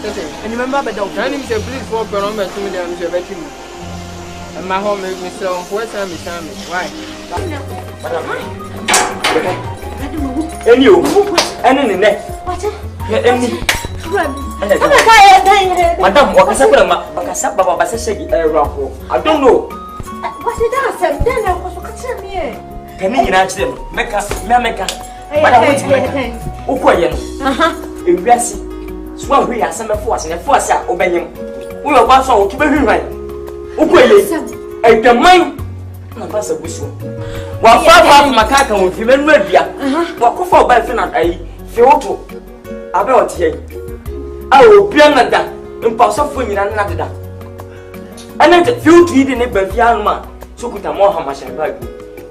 Tete. And remember be down. Can you say please for permit to me dem se beti mi. And my home make me so what time is time? Why? Any what? Any. Madam, what is I don't know. What is that? Then I was catching me. Can you match them? Make us, Madam, Swell, we are some force and a force out obey him. We are about to keep him right. Okay, the mind. Pass a whistle. While far from Macaca with him and Rebia, walk for by Finland, I feel to about here. I will be another impossible in another. And then the few to eat in a young man, so could a more how much I like.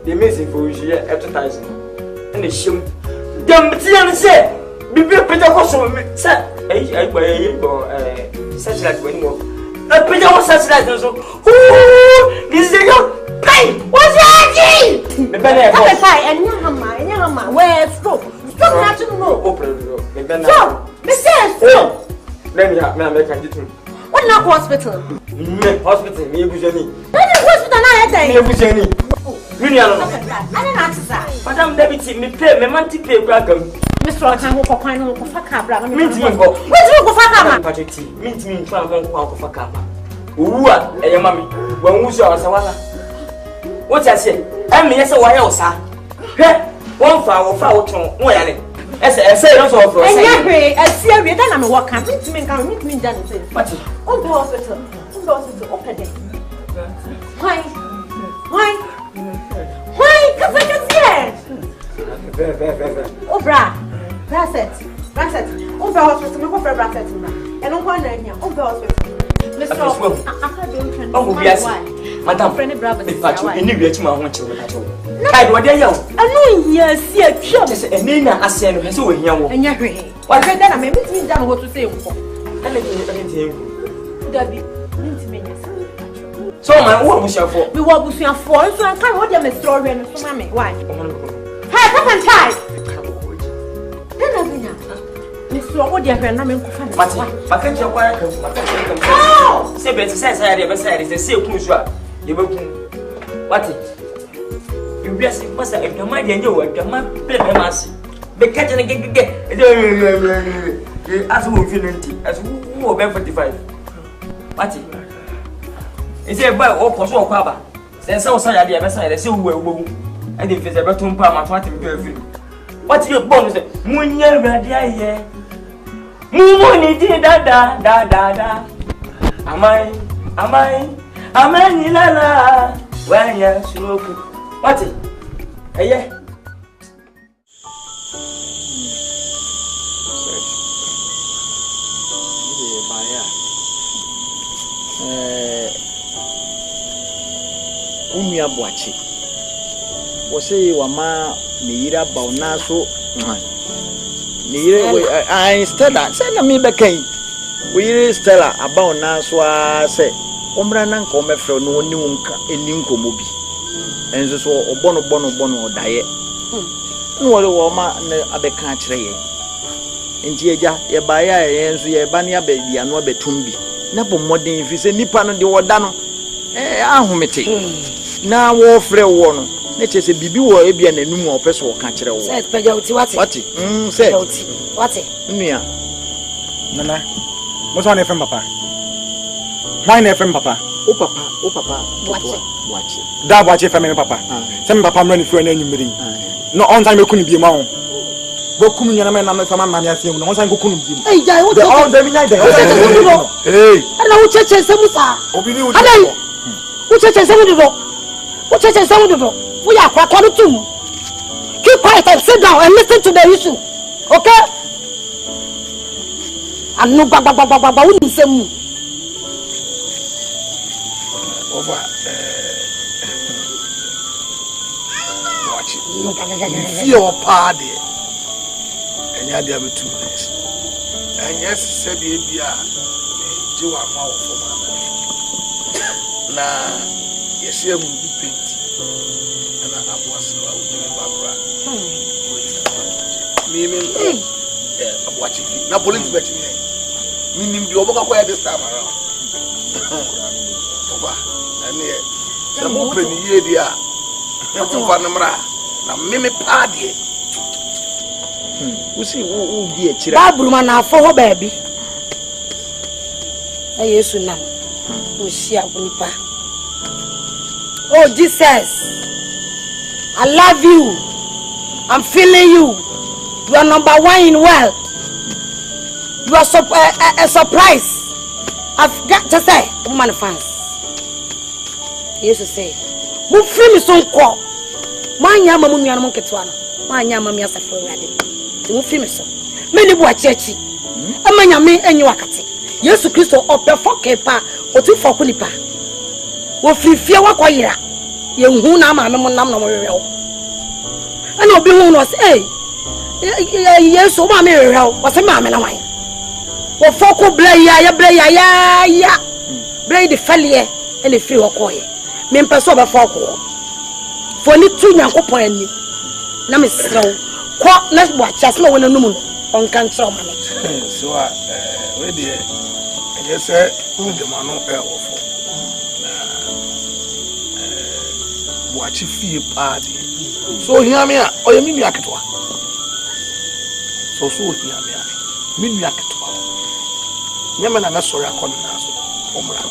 The missing for you advertising and the shim. Damn, say, be better also, sir. Such like when you a pretty such like so. This is your pain. What's that? The benefit and Yama, where stop. Stop not to know. So, Mrs. Let me make a what now hospital? Hospital, me, Bujani. Hospital, I think. Bujani. I don't answer. Madame Deputy, me pay, me manti pay, welcome. Mr. Otan ko kwan no ko faka bra me minti go faka ma pateti minti min twa mo ko faka ma owu a eye mami wan wusu awasa wala what I say em me say wa ye osa he won fa wo ton wo ya ne ese no so for say enya hwe asi awie da na me wo kan minti min kan minti min da no say pati on the hospital open there why ka fa ka tie Obra Brasset. Over hospital, no for Brasset. And no one here. Over hospital. Mr. Madam, friend brother, if I knew you to my own children at all. I what they yell. I know yes, see a shot. And Nina, I said, has over here. And you're ready. Why then I may meet me down what to say. I let you Debbie, so my what was your fault? We were with your fault, so I can't hold them a story and so mammy. Why? Hey, come and tie. Mr. What dear friend, I'm in Kufan. I can't your quiet. Oh, say better says I ever said it's a silk musha. You will what it? You bless it, Master, if the mind and you, the man play my mass. Be catching again. As who feeling as who are 45. What it? Is it by all Cosso Papa? Then so say the other side, I see who and if it's a better palm, I'm trying to do a film. What's your bonus? Munya Radia, Mumoni did da. Am I, Nilala? When you're smoke. What it? Eh, Umia Boachi. Was say, Wama, Mira Baunaso, I Stella, send me back. We Stella about Naswa say, Ombranan come from no new mobi. And so Bono diet. No, Wama, Abe country. In Tia, Yabaya, and Bania baby, and no betumbi. Napo modern if you say Nippon de Wadano. Now, war free one. Nature say, Bibi or Abian and no more person will catch it. Said Pegoti, what? Said what? Mia Nana, what's on FM, Papa? Mine FM, Papa. Oh, Papa, watch it. That watch FM, Papa. Send Papa running for an enemy. No on time, you couldn't be a man. Bokum Yanaman, I'm a family man. No time, you couldn't be. Hey, all the midnight. Hey, and I will check some. Who churches some of the door? Who churches some of the door? We are quite too. Keep quiet and sit down and listen to the issue. Okay? And no baba wouldn't say. over watch it. Feel party. And you have 2 days. And yes, said the Abia, you are more for my now. Yes, you will be paid. And I was Barbara. Me, I'm watching it. Now, police betting me. Meaning, you overcome this time around. And here, some open year, dear. Now, Mimi party. We see who be a child. Babrumana for her baby. I used to know. We share Nipa. Oh, Jesus, I love you. I'm feeling you. You are number 1 in world. You are a surprise. I've got to say, woman fans. He used to say, "Move free me so call. My yama mummy and monkey twana. My yama me as a friend ready. Move free me so. Many boy churchy. A man yame and you are cutting. Yes, Christo or perfect kepa or 2 for Kunipa. Wo free fear wa kwayira. Ye hu na ma me nam na mo rewo. Ana obi hu no say, yes, so ma me rewo. Was ma me na wan. Wo foko blay ya blay the failure and the free wakoye. Me mpese oba foko. For ni tu nyankopon ani. Na me srew. Ko na bo achas na wona numu on kan srew ma me. So we dey yes sir, the man on air of watch fie party. So hear me o ye minu aketwa. So hear me. Minu aketwa. Nyama na sorry akon na so. Omra.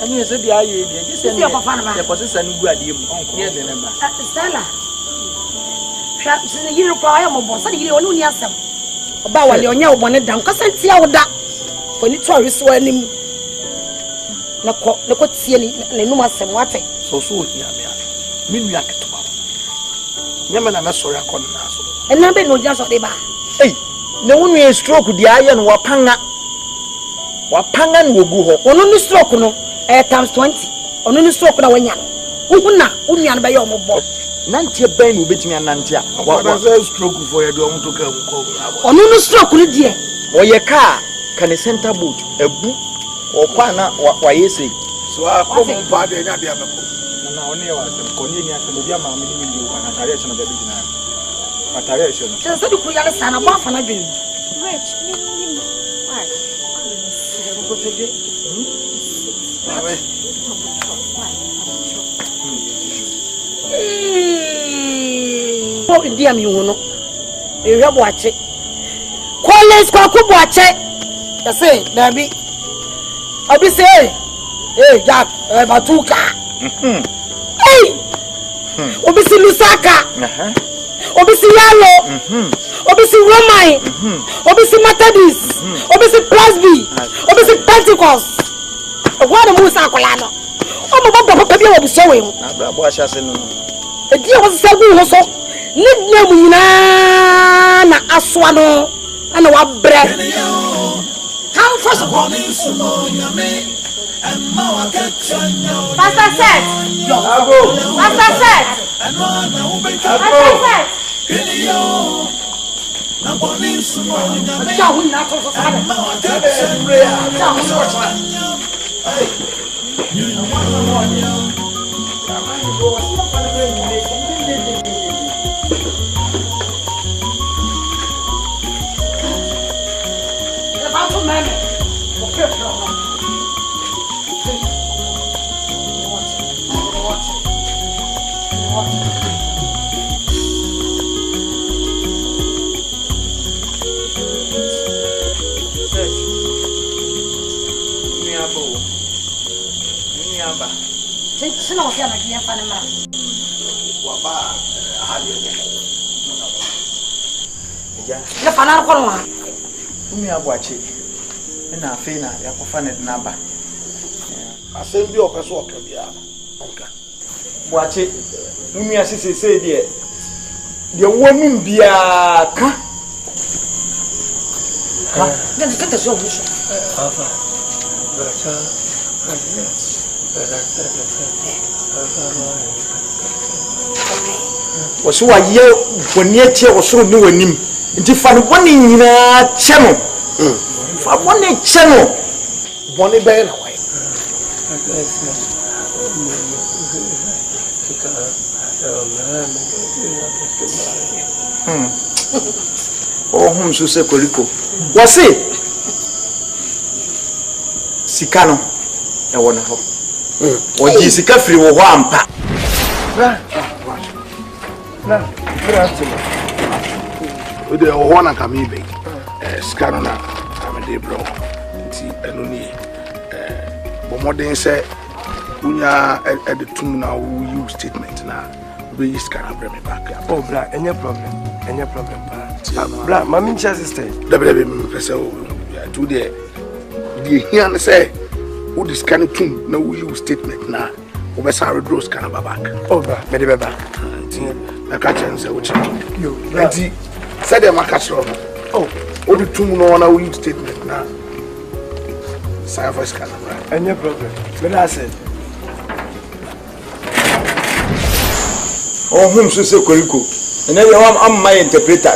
Ani ese dia ye dia. This is your papa na. The position gu ade mu. Here the number. Stella. Sha since you kwa ya mo bon. Say you onu ni asem. Oba wale onya obone dan. Kasanti ya woda. For ni tourist wa anim. Na ko tie ni na num asem wate. So hear me. Minu aketwa. Nyama na sorry akon na so. Ena be no ja so de ba. Hey, na wonu e stroke dia aye no wapanga. Wapanga no ogu ho. Ono ni stroke no times 20. Ono ni stroke na wanya no. Uhuna, unua no be ye ombo. Nantie ben no betimi anantie a. What is stroke for you do to come ko. Ono ni stroke no die. Oye car can a center boot ebu okwa na wa yesi. So I come bad dey na dey ameko. Na oni wa sem konye ni asem obi ama me ni mi na tare che no be bi na. Atare che no. Just do kuya le sana bo afa na dwen. Rich, why? Oh, dear me, you know. You have watch it. College Kwaku watch it. I say, Debbie. I'll be say, hey, Jack, Batuka. Hey, Obisi Lusaka. Obisi Yalo. Obisi Romai. Obisi Methodist. Obisi Presby. Obisi Pentecost. What a Musa Colano. Oh, my papa, you will be showing. A dear was so good, so. Nid na Aswano and what bread. How first of all, Pastor said, Pastor said, Umi abwachi na afena ya kufanya namba asembi opeso okabia onka bwachi umi asese de wonum bia ka then the so much Papa, Racha, yes. Wasu wa ye boni etie wasu ni wanim nti fa no boni nyina che no fa boni che no boni be na why oh so se koliko wase sika no e wona ho oji sika firi wo ho ampa ode o na kamibe skano na amede bro nti eno ni bomoden se unya editum na use statement na we skana bring me back. Oh bra, any problem bra mami ncha sister debe pese o to the here say who this kind of tum na we use statement na we be sa withdraw scan back. Oh bra, me de beba na ka chance we check yo nti said dem catch rob oh who the tum no na we use statement na sa for scan back. Any problem me na said oh hum so se koliko ene ye am my interpreter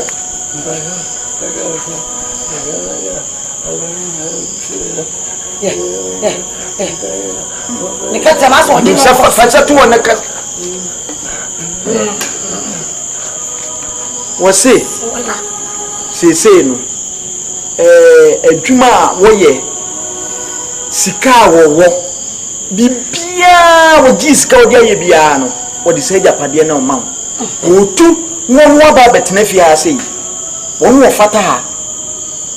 ni kata maso ni fa tu wona ka wose se no adwuma wo ye sika wo bibia wo gi sika wo dia ye bia no wo di se japade na o ma wo tu won wa ba betena fi ase won wo fata ha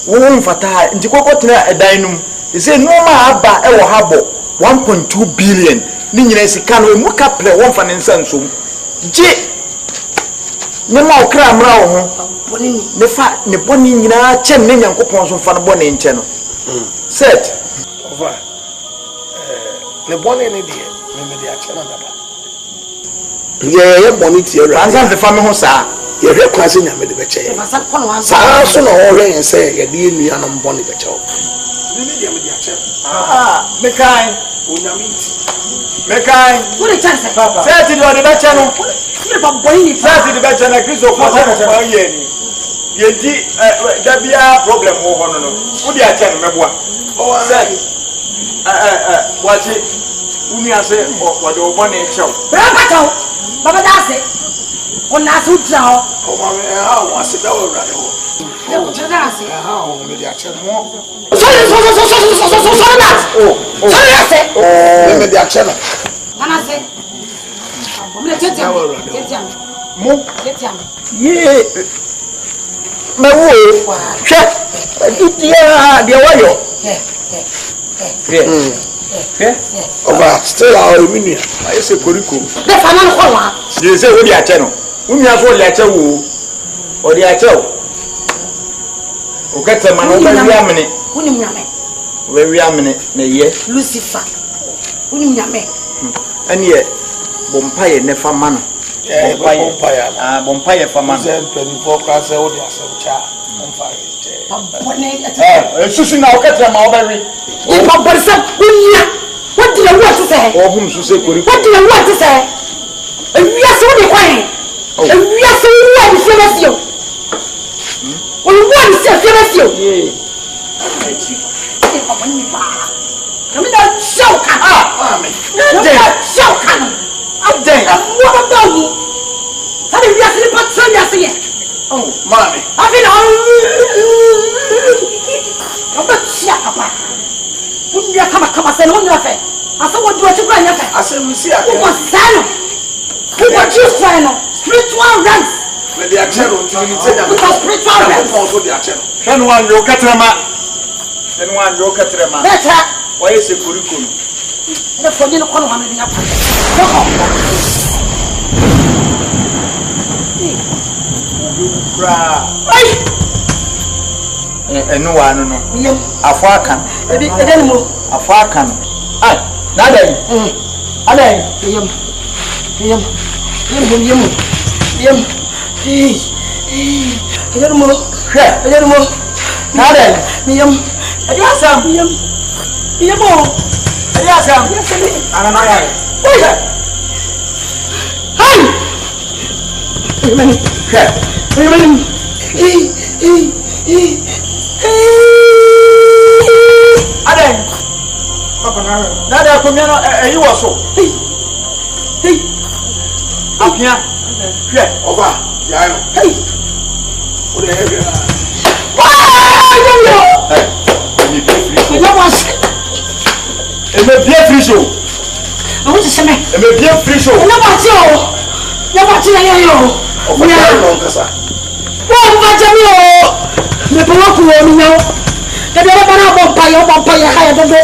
won fata ha nti kokotena edan num se no ma aba e wo habo 1.2 billion ni nyina sika no mu ka ple won fa ne nsansom je ne ma okra amra wo ho ne fa ne boni nyina che ne nyankopon so fa no boni nche no set over ne boni ne die me de ache na dada ye boni ti era anza de fa me ho sa ye hwe kwase nyame de be che sa so no ho hwe yen se ye de enu ya no boni be che o ni de me de ache me kai onyamiti mekai wole chance papa seti do de beche no ni ba boy ni seti de beche na Kristo ko se ko ye ni yenti da bia problem wo ho no wo di ache no meboa o seti wachi uni ase wo de obo na eche o braba taw baba da se ona su trawo o ma me ha wo ase da wo ra wo e ko chada ase ha o me de ache no so na me de ache no ana se mo tete mo ye me wo hwe itia de wayo over still our minute ayi se koriko de fana ko wa je se wo di ache no umi aso le ache wo o di ache o o kete ma no be wi amene uni nyame we wi amene na ye Lucifer uni nyame ani ye bompa ye ne fa ma no bompa ye fa ma no 24 class e wo di asem bompa susu na o kete ma o be wi e ba borsa unya what do you want to say o hum su se koriko what do you want to say wi aso de kwan wi aso wo di femasio o wo di femasio e ba mani ba kami da shoka amen da shoka abden what about you sabe wi aso ni patron ya se oh mami afina Oba tia papa. Unya kama sene unya fe. Asa wodi wachi kwa nya fe. ase we see ake Uko sano. Uko just trying spiritual ranks. me de ache no ntini te nya Uko spiritual ranks. ko so de ache no hwanu wan yo katrema hwanu wan yo katrema Better. wa ye se koriko no The phone no kono hame nya kwa. Go. bra Ai. enu wa no Yem. afo aka Eden mo. afo aka no ai na dai adai Yem. Eden mo. hwe Eden mo. na dai Yem. edi asam Yem mo. Yes, I'm. I'm not. Hey! Aden. Nada komia no eyi wo so. Apia. Hwe, Oba, ya no. Hey! Ode he. Hey! Ni be free. You was. E me bien free show. I want to say me. E me bien free show. You was yo. You was yo. Oba ya no kasa. Wọ́n bá jẹ́ mi o. Mi bọ̀ wọ́n kú wọn mi yẹn o. Kẹ́bi ọba bá náà bọ̀ mpa yẹ ká yẹ dodo.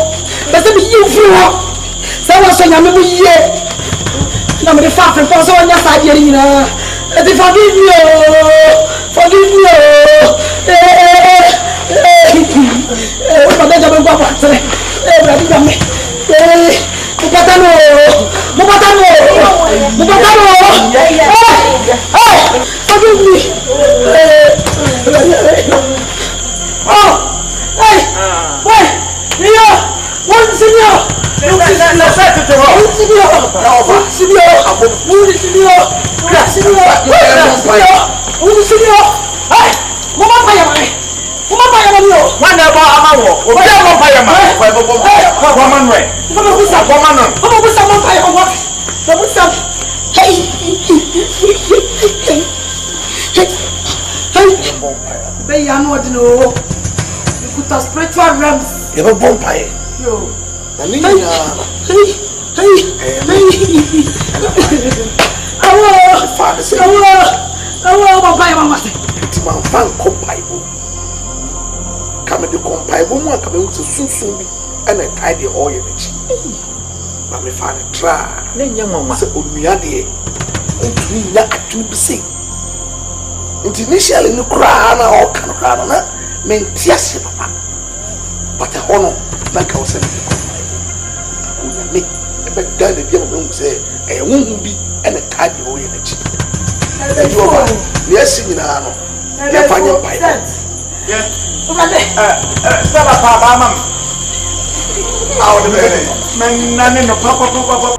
Bẹ́sẹ̀ mi yí fún wọn. Sẹ́ wọ́n sọ yàn mi mú yíyé. Na mi de fa afẹ́ fọ́ sọ wọ́n nyẹ́ sáà yẹn nyinaa. Eti forgive me o. Forgive me o. Wọ́n bá dẹ́jọ́ mi gbọ́ àpò àtẹ̀rẹ̀. Bẹ̀rẹ̀ dídá mi. Mo bàtà nù o. Mo bàtà nù o. Mo bàtà nù o. Forgive me. Oh, hey, wait, Rio, one senior. Na set to ho. Senior. Hey, mama paya mami. Mama paya mami o. Wana ba amawo. Obi a mo paya ma. Kwa manwe. Mama busa. Kwa manon. Mama busa mama paya mama. Mama busa. Hey. Be ya no de no. You put a spiritual realms. You be vampire. Yo. Ani ya. Hey. Awo. Father say. Awo mama mama say. Ti man fan ko Bible. Kame de ko Bible mu aka me wuce sunsun bi ana tie de oil na chi. Na me fa na tra. Ne nya mama. Se onua de. Ontumi nya atun bi sei. Initially no cry na all can cry na mentiase papa but a hono na ka wose me e be dan de dia mo say e wonhu bi e na ka de o ye na chi e jo ba ni asi nyina no ya fanya pai yeah staba pa ba mam awo de men na ne no papa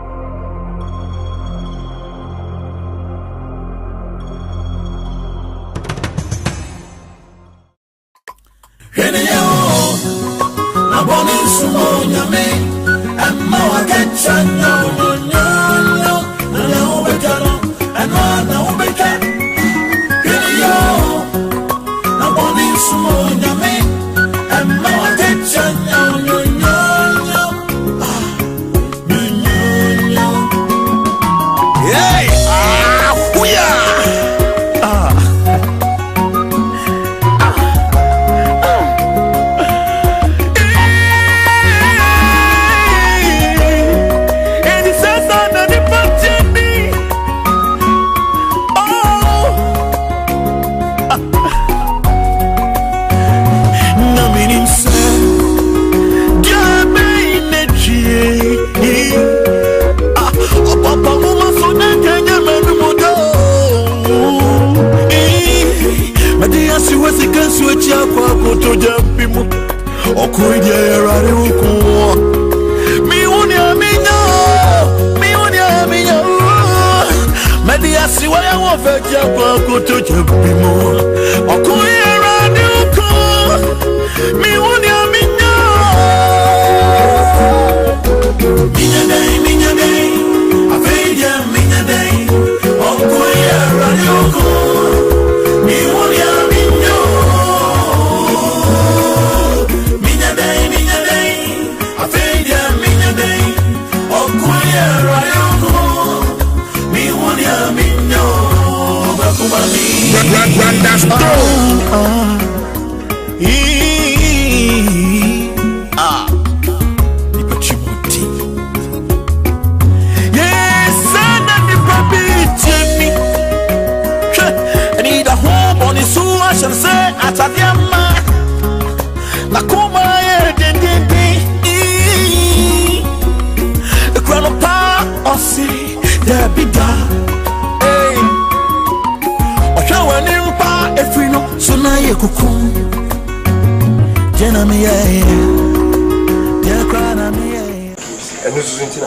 And this is into the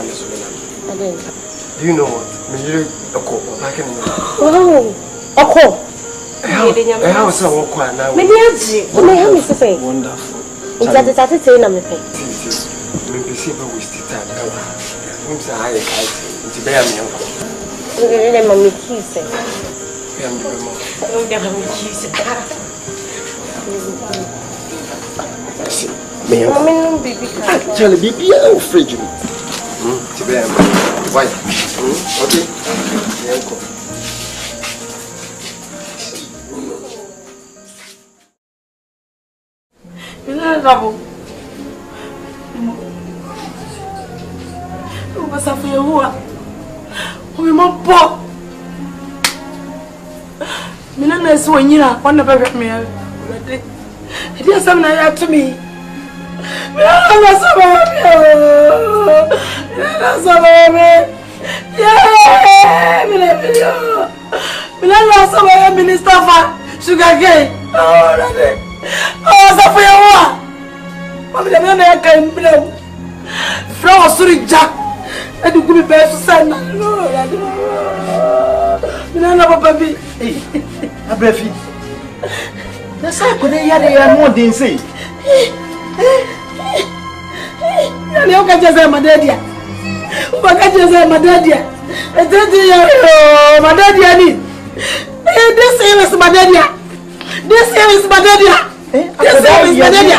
do you know what? Me a call. I can Oh, a call. I have some walk now. Maybe I say wonderful. It's at the same I'm paying. Maybe see we still time. I'm sorry, it's a bear me. Let me kiss it. Actually, be a fridge. Why? Okay. Double. What's up for you? We must pop. Mina is when you are one of me. It is something I have to me. Minister for sugar cane. Oh, so for your Flower Suri Jack. I do good best to send. No, baby. A breathy. That's how could I more than say. You can just say my daddy. What can you say, my daddy? My daddy. This is my daddy. This is my daddy. This is my daddy.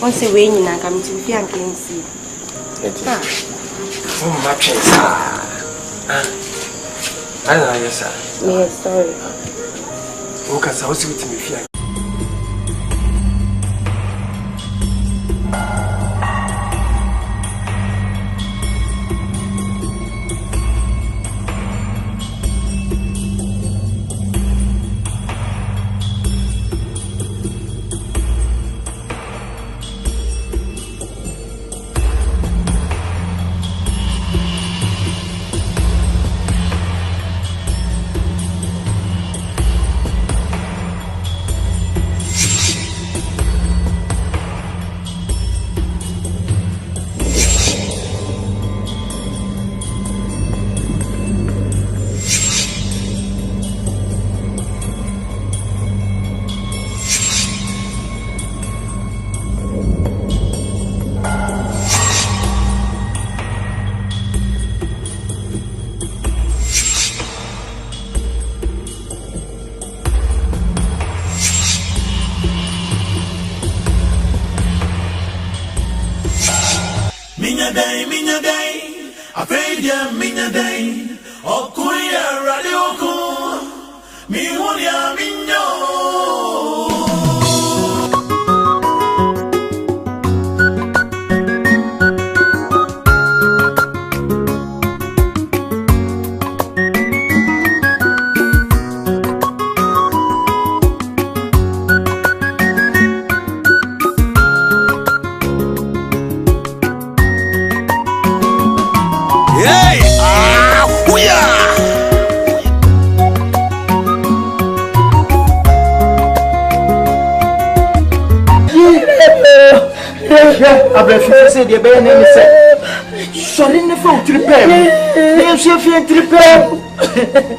Once a way in I come to be and can see. Oh, my chance. I know, yes, sir. Yes, sorry. Who can say with me? Minha day, a feia minha day, o cuia radio com, mi olha minho. Abrafo say the be na me say. Sorry ne fa utiri pem. Ne so fi utiri pem.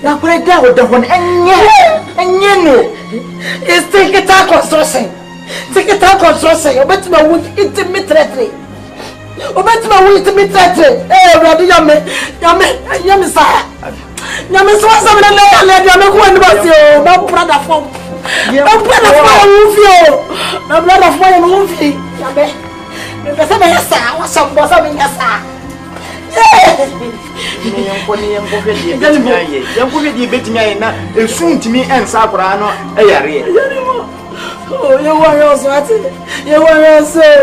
Na kure da o da hon enye no. Is take it out construction. Take it out construction. O bet ma wood intimately. O bet ma wood intimately. Brother yame sa. Yame so sa me na le yame ko en ba si o. Ma brother form. Ma brother form wo fi o. Ma brother form wo fi. Yame. Me pesa me yasa, wa so bo sa me yasa. Yankofedi betimi aye na esuntimi ensa akora no eyare oh you want your swati you want your soul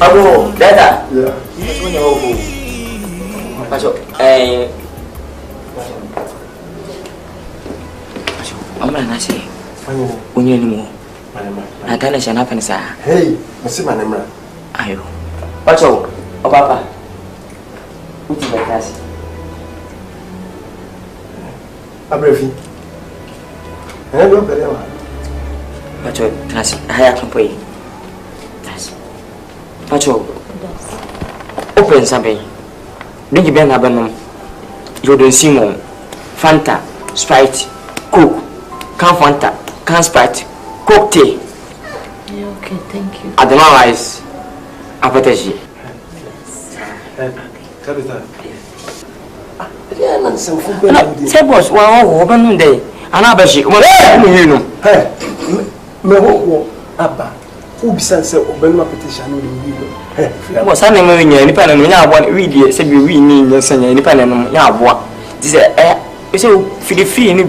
Abu, dada. Ya. Punya obu. Masuk. Masuk. Amra nasi. Punya ni mu. Natana sana apa ni sah? Hey, masih mana mra? Ayo. Masuk. Apa? Uji nasi. Abrafi. Hello, beriwa. Masuk nasi. Hayat sampai. Pacho, open something. Don't you be an abanum? You don't see more. Fanta, Sprite, Coke, can Fanta, can Sprite, cocktail. Yeah, okay, thank you. Otherwise, apothecary. Say, boss, one open day. Another she, well, you know. Hey, me Abba. Who besides Obama petition? Was I never in any panel? Now, what we did, said we need your son, any panel. Now, what? This is a fee